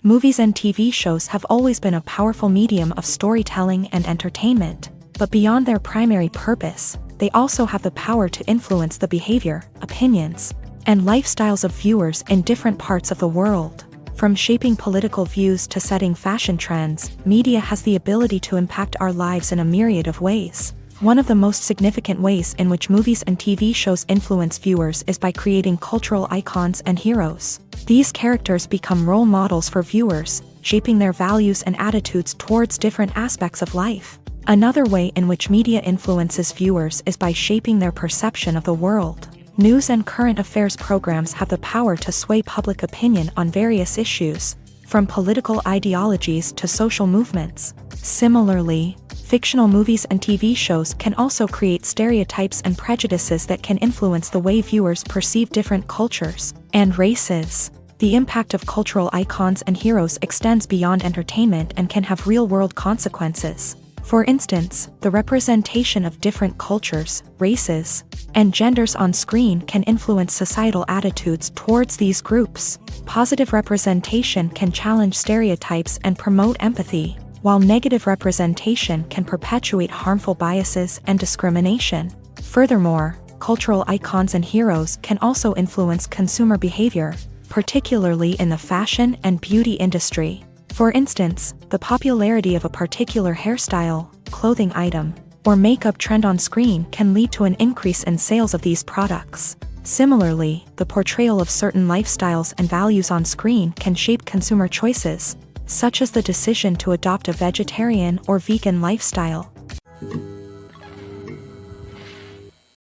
Speaker 1: Movies and TV shows have always been a powerful medium of storytelling and entertainment, but beyond their primary purpose, they also have the power to influence the behavior, opinions, and lifestyles of viewers in different parts of the world. From shaping political views to setting fashion trends, media has the ability to impact our lives in a myriad of ways. One of the most significant ways in which movies and TV shows influence viewers is by creating cultural icons and heroes. These characters become role models for viewers, shaping their values and attitudes towards different aspects of life. Another way in which media influences viewers is by shaping their perception of the world. News and current affairs programs have the power to sway public opinion on various issues, from political ideologies to social movements. Similarly, fictional movies and TV shows can also create stereotypes and prejudices that can influence the way viewers perceive different cultures and races. The impact of cultural icons and heroes extends beyond entertainment and can have real-world consequences. For instance, the representation of different cultures, races, and genders on screen can influence societal attitudes towards these groups. Positive representation can challenge stereotypes and promote empathy, while negative representation can perpetuate harmful biases and discrimination. Furthermore, cultural icons and heroes can also influence consumer behavior, particularly in the fashion and beauty industry. For instance, the popularity of a particular hairstyle, clothing item, or makeup trend on screen can lead to an increase in sales of these products. Similarly, the portrayal of certain lifestyles and values on screen can shape consumer choices, such as the decision to adopt a vegetarian or vegan lifestyle.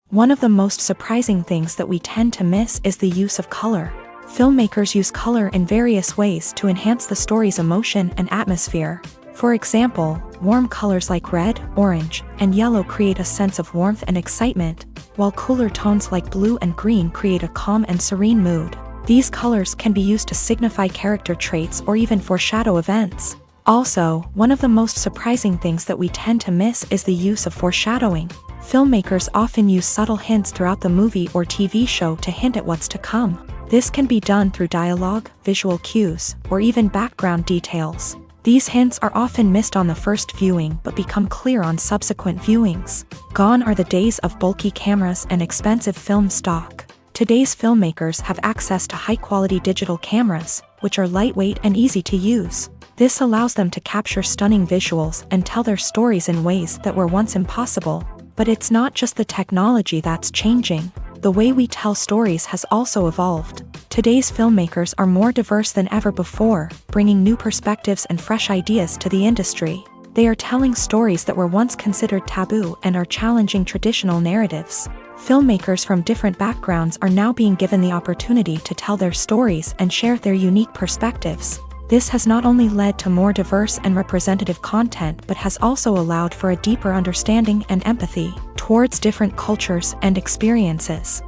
Speaker 1: One of the most surprising things that we tend to miss is the use of color. Filmmakers use color in various ways to enhance the story's emotion and atmosphere. For example, warm colors like red, orange, and yellow create a sense of warmth and excitement, while cooler tones like blue and green create a calm and serene mood. These colors can be used to signify character traits or even foreshadow events. Also, one of the most surprising things that we tend to miss is the use of foreshadowing. Filmmakers often use subtle hints throughout the movie or TV show to hint at what's to come. This can be done through dialogue, visual cues, or even background details. These hints are often missed on the first viewing but become clear on subsequent viewings. Gone are the days of bulky cameras and expensive film stock. Today's filmmakers have access to high-quality digital cameras, which are lightweight and easy to use. This allows them to capture stunning visuals and tell their stories in ways that were once impossible. But it's not just the technology that's changing. The way we tell stories has also evolved. Today's filmmakers are more diverse than ever before, bringing new perspectives and fresh ideas to the industry. They are telling stories that were once considered taboo and are challenging traditional narratives. Filmmakers from different backgrounds are now being given the opportunity to tell their stories and share their unique perspectives. This has not only led to more diverse and representative content but has also allowed for a deeper understanding and empathy towards different cultures and experiences.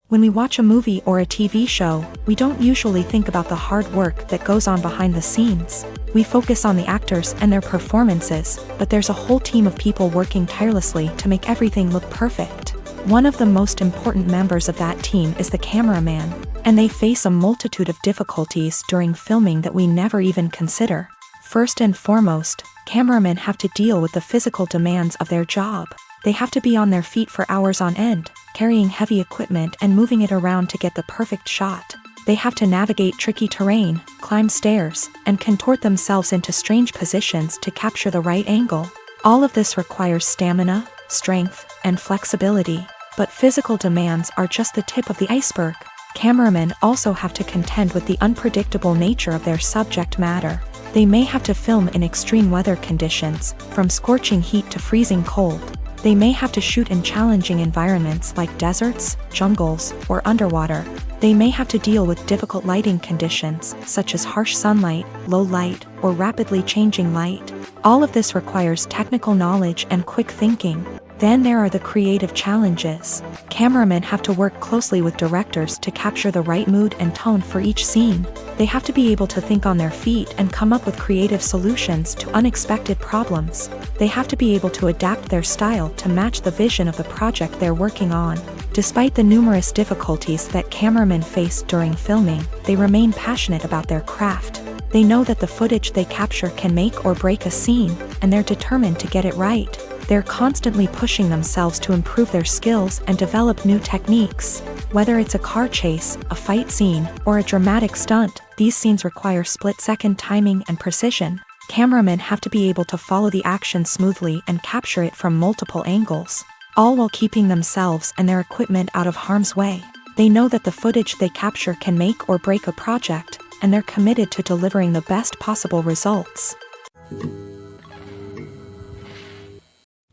Speaker 1: When we watch a movie or a TV show, we don't usually think about the hard work that goes on behind the scenes. We focus on the actors and their performances, but there's a whole team of people working tirelessly to make everything look perfect. One of the most important members of that team is the cameraman, and they face a multitude of difficulties during filming that we never even consider. First and foremost, cameramen have to deal with the physical demands of their job. They have to be on their feet for hours on end, carrying heavy equipment and moving it around to get the perfect shot. They have to navigate tricky terrain, climb stairs, and contort themselves into strange positions to capture the right angle. All of this requires stamina, strength, and flexibility. But physical demands are just the tip of the iceberg. Cameramen also have to contend with the unpredictable nature of their subject matter. They may have to film in extreme weather conditions, from scorching heat to freezing cold. They may have to shoot in challenging environments like deserts, jungles, or underwater. They may have to deal with difficult lighting conditions, such as harsh sunlight, low light, or rapidly changing light. All of this requires technical knowledge and quick thinking. Then there are the creative challenges. Cameramen have to work closely with directors to capture the right mood and tone for each scene. They have to be able to think on their feet and come up with creative solutions to unexpected problems. They have to be able to adapt their style to match the vision of the project they're working on. Despite the numerous difficulties that cameramen face during filming, they remain passionate about their craft. They know that the footage they capture can make or break a scene, and they're determined to get it right. They're constantly pushing themselves to improve their skills and develop new techniques. Whether it's a car chase, a fight scene, or a dramatic stunt, these scenes require split-second timing and precision. Cameramen have to be able to follow the action smoothly and capture it from multiple angles, all while keeping themselves and their equipment out of harm's way. They know that the footage they capture can make or break a project, and they're committed to delivering the best possible results.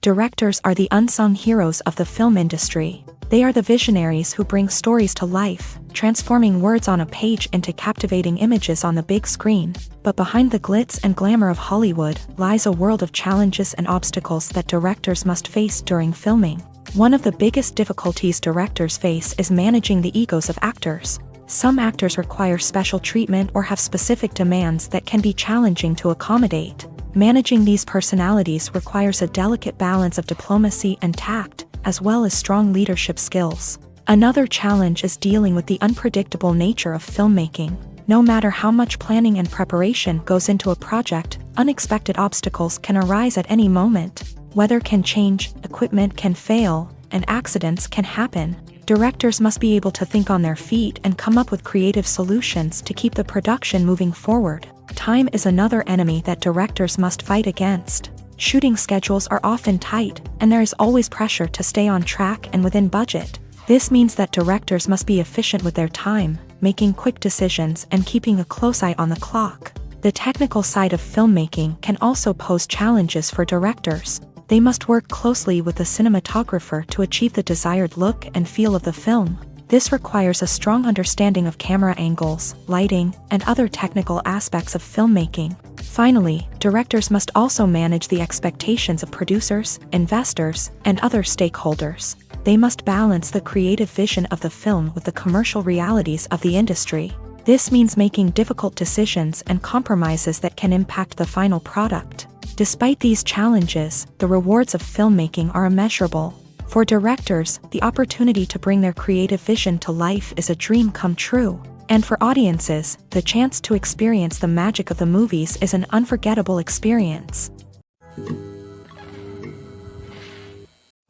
Speaker 1: Directors are the unsung heroes of the film industry. They are the visionaries who bring stories to life, transforming words on a page into captivating images on the big screen. But behind the glitz and glamour of Hollywood lies a world of challenges and obstacles that directors must face during filming. One of the biggest difficulties directors face is managing the egos of actors. Some actors require special treatment or have specific demands that can be challenging to accommodate. Managing these personalities requires a delicate balance of diplomacy and tact, as well as strong leadership skills. Another challenge is dealing with the unpredictable nature of filmmaking. No matter how much planning and preparation goes into a project, unexpected obstacles can arise at any moment. Weather can change, equipment can fail, and accidents can happen. Directors must be able to think on their feet and come up with creative solutions to keep the production moving forward. Time is another enemy that directors must fight against. Shooting schedules are often tight, and there is always pressure to stay on track and within budget. This means that directors must be efficient with their time, making quick decisions and keeping a close eye on the clock. The technical side of filmmaking can also pose challenges for directors. They must work closely with the cinematographer to achieve the desired look and feel of the film. This requires a strong understanding of camera angles, lighting, and other technical aspects of filmmaking. Finally, directors must also manage the expectations of producers, investors, and other stakeholders. They must balance the creative vision of the film with the commercial realities of the industry. This means making difficult decisions and compromises that can impact the final product. Despite these challenges, the rewards of filmmaking are immeasurable. For directors, the opportunity to bring their creative vision to life is a dream come true. And for audiences, the chance to experience the magic of the movies is an unforgettable experience.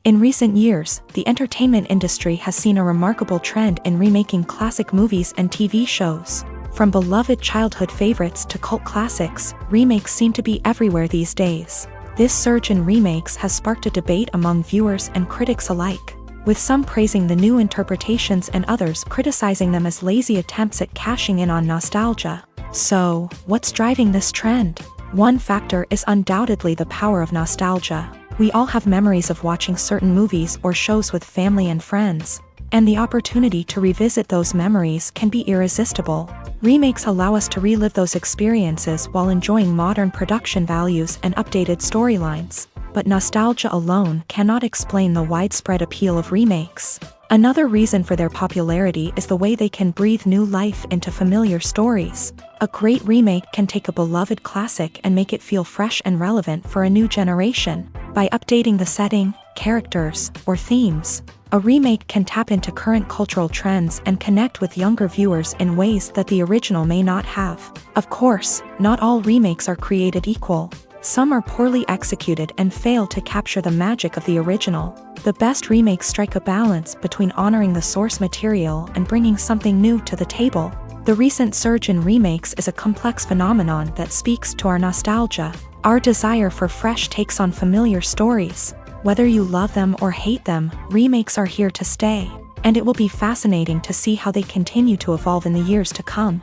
Speaker 1: In recent years, the entertainment industry has seen a remarkable trend in remaking classic movies and TV shows. From beloved childhood favorites to cult classics, remakes seem to be everywhere these days. This surge in remakes has sparked a debate among viewers and critics alike, with some praising the new interpretations and others criticizing them as lazy attempts at cashing in on nostalgia. So, what's driving this trend? One factor is undoubtedly the power of nostalgia. We all have memories of watching certain movies or shows with family and friends, and the opportunity to revisit those memories can be irresistible. Remakes allow us to relive those experiences while enjoying modern production values and updated storylines. But nostalgia alone cannot explain the widespread appeal of remakes. Another reason for their popularity is the way they can breathe new life into familiar stories. A great remake can take a beloved classic and make it feel fresh and relevant for a new generation. By updating the setting, characters, or themes, a remake can tap into current cultural trends and connect with younger viewers in ways that the original may not have. Of course, not all remakes are created equal. Some are poorly executed and fail to capture the magic of the original. The best remakes strike a balance between honoring the source material and bringing something new to the table. The recent surge in remakes is a complex phenomenon that speaks to our nostalgia, our desire for fresh takes on familiar stories. Whether you love them or hate them, remakes are here to stay, and it will be fascinating to see how they continue to evolve in the years to come.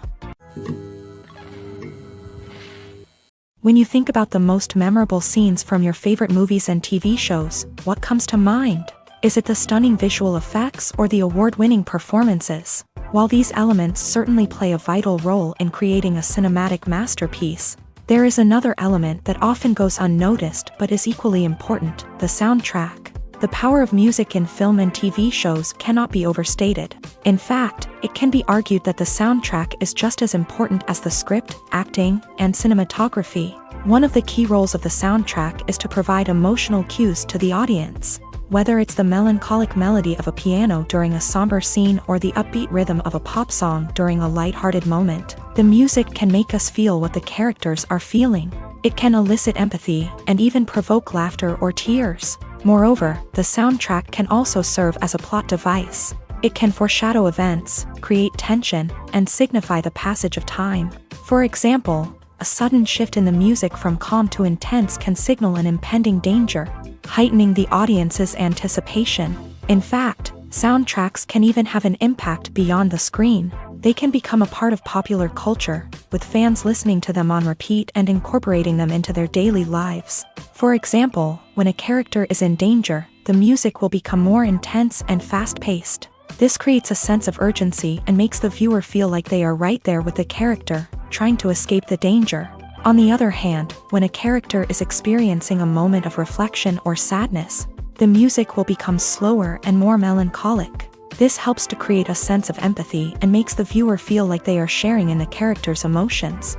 Speaker 1: When you think about the most memorable scenes from your favorite movies and TV shows, what comes to mind? Is it the stunning visual effects or the award-winning performances? While these elements certainly play a vital role in creating a cinematic masterpiece, there is another element that often goes unnoticed but is equally important: the soundtrack. The power of music in film and TV shows cannot be overstated. In fact, it can be argued that the soundtrack is just as important as the script, acting, and cinematography. One of the key roles of the soundtrack is to provide emotional cues to the audience. Whether it's the melancholic melody of a piano during a somber scene or the upbeat rhythm of a pop song during a lighthearted moment, the music can make us feel what the characters are feeling. It can elicit empathy and even provoke laughter or tears. Moreover, the soundtrack can also serve as a plot device. It can foreshadow events, create tension, and signify the passage of time. For example, a sudden shift in the music from calm to intense can signal an impending danger, heightening the audience's anticipation. In fact, soundtracks can even have an impact beyond the screen. They can become a part of popular culture, with fans listening to them on repeat and incorporating them into their daily lives. For example, when a character is in danger, the music will become more intense and fast-paced. This creates a sense of urgency and makes the viewer feel like they are right there with the character, trying to escape the danger. On the other hand, when a character is experiencing a moment of reflection or sadness, the music will become slower and more melancholic. This helps to create a sense of empathy and makes the viewer feel like they are sharing in the character's emotions.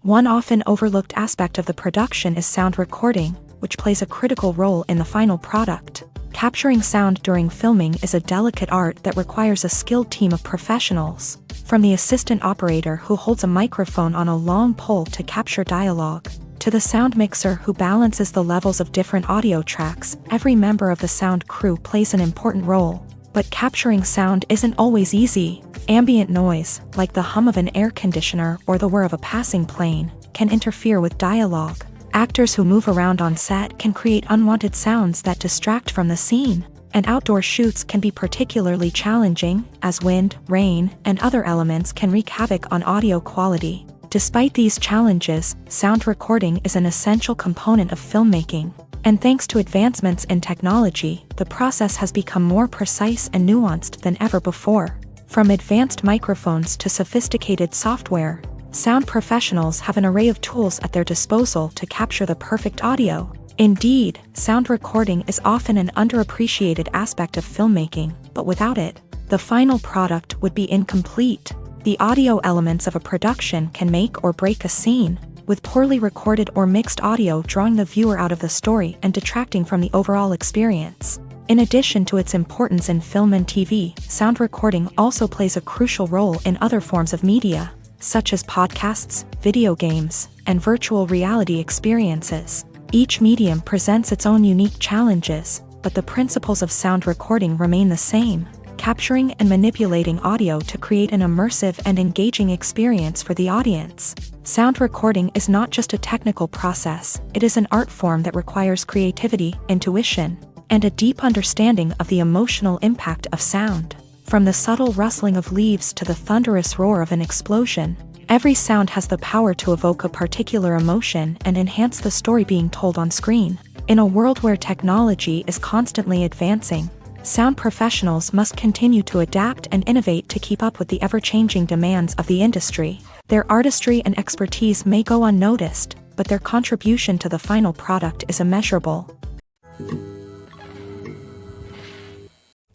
Speaker 1: One often overlooked aspect of the production is sound recording, which plays a critical role in the final product. Capturing sound during filming is a delicate art that requires a skilled team of professionals. From the assistant operator who holds a microphone on a long pole to capture dialogue, to the sound mixer who balances the levels of different audio tracks, every member of the sound crew plays an important role. But capturing sound isn't always easy. Ambient noise, like the hum of an air conditioner or the whir of a passing plane, can interfere with dialogue. Actors who move around on set can create unwanted sounds that distract from the scene. And outdoor shoots can be particularly challenging, as wind, rain, and other elements can wreak havoc on audio quality. Despite these challenges, sound recording is an essential component of filmmaking. And thanks to advancements in technology, the process has become more precise and nuanced than ever before. From advanced microphones to sophisticated software, sound professionals have an array of tools at their disposal to capture the perfect audio. Indeed, sound recording is often an underappreciated aspect of filmmaking, but without it, the final product would be incomplete. The audio elements of a production can make or break a scene, with poorly recorded or mixed audio drawing the viewer out of the story and detracting from the overall experience. In addition to its importance in film and TV, sound recording also plays a crucial role in other forms of media, such as podcasts, video games, and virtual reality experiences. Each medium presents its own unique challenges, but the principles of sound recording remain the same. capturing and manipulating audio to create an immersive and engaging experience for the audience. Sound recording is not just a technical process, it is an art form that requires creativity, intuition, and a deep understanding of the emotional impact of sound. From the subtle rustling of leaves to the thunderous roar of an explosion, every sound has the power to evoke a particular emotion and enhance the story being told on screen. In a world where technology is constantly advancing, sound professionals must continue to adapt and innovate to keep up with the ever-changing demands of the industry. Their artistry and expertise may go unnoticed, but their contribution to the final product is immeasurable.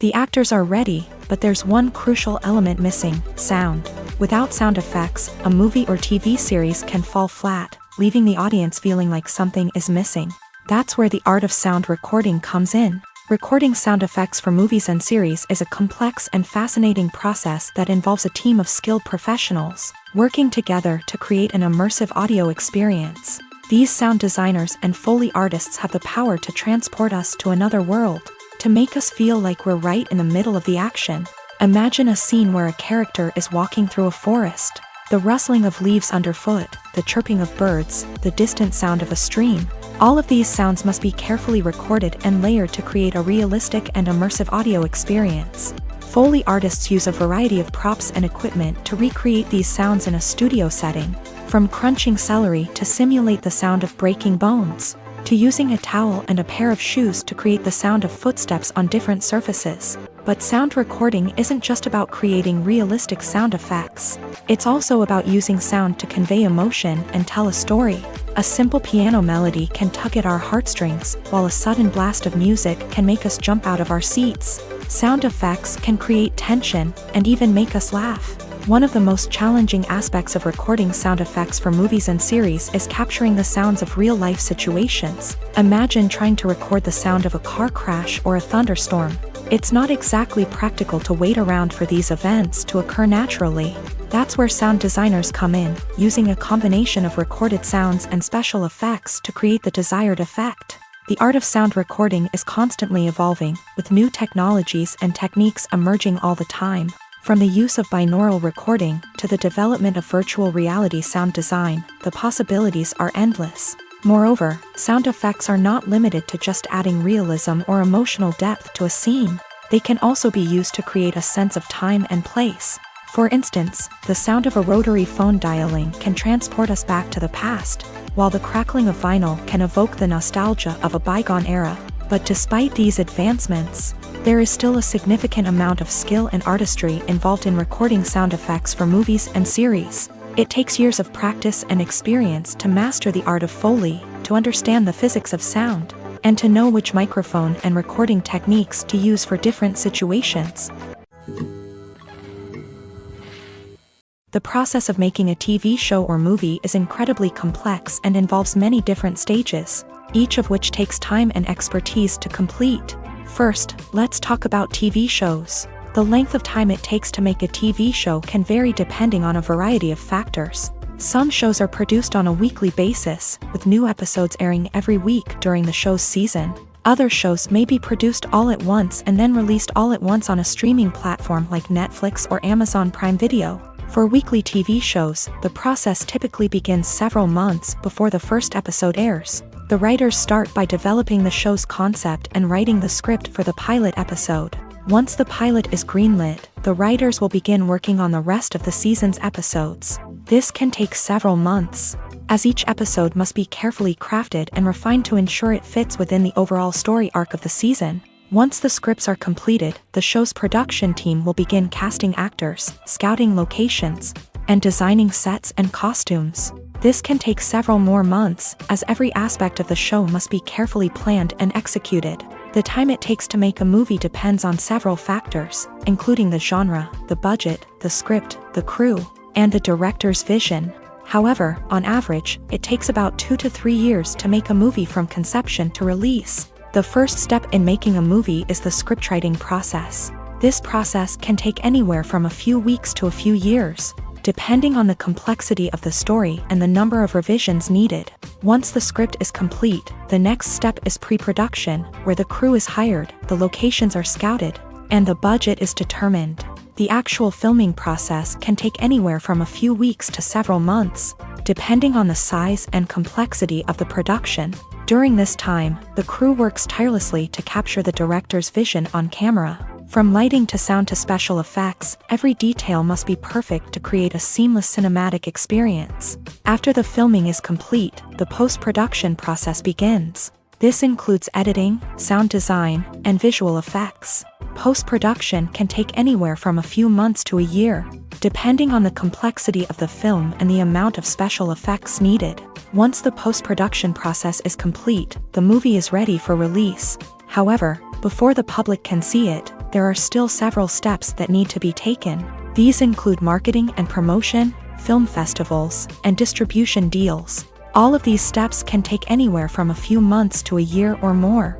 Speaker 1: The actors are ready, but there's one crucial element missing: sound. Without sound effects, a movie or TV series can fall flat, leaving the audience feeling like something is missing. That's where the art of sound recording comes in. Recording sound effects for movies and series is a complex and fascinating process that involves a team of skilled professionals working together to create an immersive audio experience. These sound designers and Foley artists have the power to transport us to another world, to make us feel like we're right in the middle of the action. Imagine a scene where a character is walking through a forest. The rustling of leaves underfoot, the chirping of birds, the distant sound of a stream. All of these sounds must be carefully recorded and layered to create a realistic and immersive audio experience. Foley artists use a variety of props and equipment to recreate these sounds in a studio setting, from crunching celery to simulate the sound of breaking bones, to using a towel and a pair of shoes to create the sound of footsteps on different surfaces. But sound recording isn't just about creating realistic sound effects. It's also about using sound to convey emotion and tell a story. A simple piano melody can tug at our heartstrings, while a sudden blast of music can make us jump out of our seats. Sound effects can create tension and even make us laugh. One of the most challenging aspects of recording sound effects for movies and series is capturing the sounds of real-life situations. Imagine trying to record the sound of a car crash or a thunderstorm. It's not exactly practical to wait around for these events to occur naturally. That's where sound designers come in, using a combination of recorded sounds and special effects to create the desired effect. The art of sound recording is constantly evolving, with new technologies and techniques emerging all the time. From the use of binaural recording to the development of virtual reality sound design, the possibilities are endless. Moreover, sound effects are not limited to just adding realism or emotional depth to a scene. They can also be used to create a sense of time and place. For instance, the sound of a rotary phone dialing can transport us back to the past, while the crackling of vinyl can evoke the nostalgia of a bygone era. But despite these advancements, there is still a significant amount of skill and artistry involved in recording sound effects for movies and series. It takes years of practice and experience to master the art of Foley, to understand the physics of sound, and to know which microphone and recording techniques to use for different situations. The process of making a TV show or movie is incredibly complex and involves many different stages, each of which takes time and expertise to complete. First, let's talk about TV shows. The length of time it takes to make a TV show can vary depending on a variety of factors. Some shows are produced on a weekly basis, with new episodes airing every week during the show's season. Other shows may be produced all at once and then released all at once on a streaming platform like Netflix or Amazon Prime Video. For weekly TV shows, the process typically begins several months before the first episode airs. The writers start by developing the show's concept and writing the script for the pilot episode. Once the pilot is greenlit, the writers will begin working on the rest of the season's episodes. This can take several months, as each episode must be carefully crafted and refined to ensure it fits within the overall story arc of the season. Once the scripts are completed, the show's production team will begin casting actors, scouting locations, and designing sets and costumes. This can take several more months, as every aspect of the show must be carefully planned and executed. The time it takes to make a movie depends on several factors, including the genre, the budget, the script, the crew, and the director's vision. However, on average, it takes about 2 to 3 years to make a movie from conception to release. The first step in making a movie is the scriptwriting process. This process can take anywhere from a few weeks to a few years, depending on the complexity of the story and the number of revisions needed. Once the script is complete, the next step is pre-production, where the crew is hired, the locations are scouted, and the budget is determined. The actual filming process can take anywhere from a few weeks to several months, depending on the size and complexity of the production. During this time, the crew works tirelessly to capture the director's vision on camera. From lighting to sound to special effects, every detail must be perfect to create a seamless cinematic experience. After the filming is complete, the post-production process begins. This includes editing, sound design, and visual effects. Post-production can take anywhere from a few months to a year, depending on the complexity of the film and the amount of special effects needed. Once the post-production process is complete, the movie is ready for release. However, before the public can see it, there are still several steps that need to be taken. These include marketing and promotion, film festivals, and distribution deals. All of these steps can take anywhere from a few months to a year or more.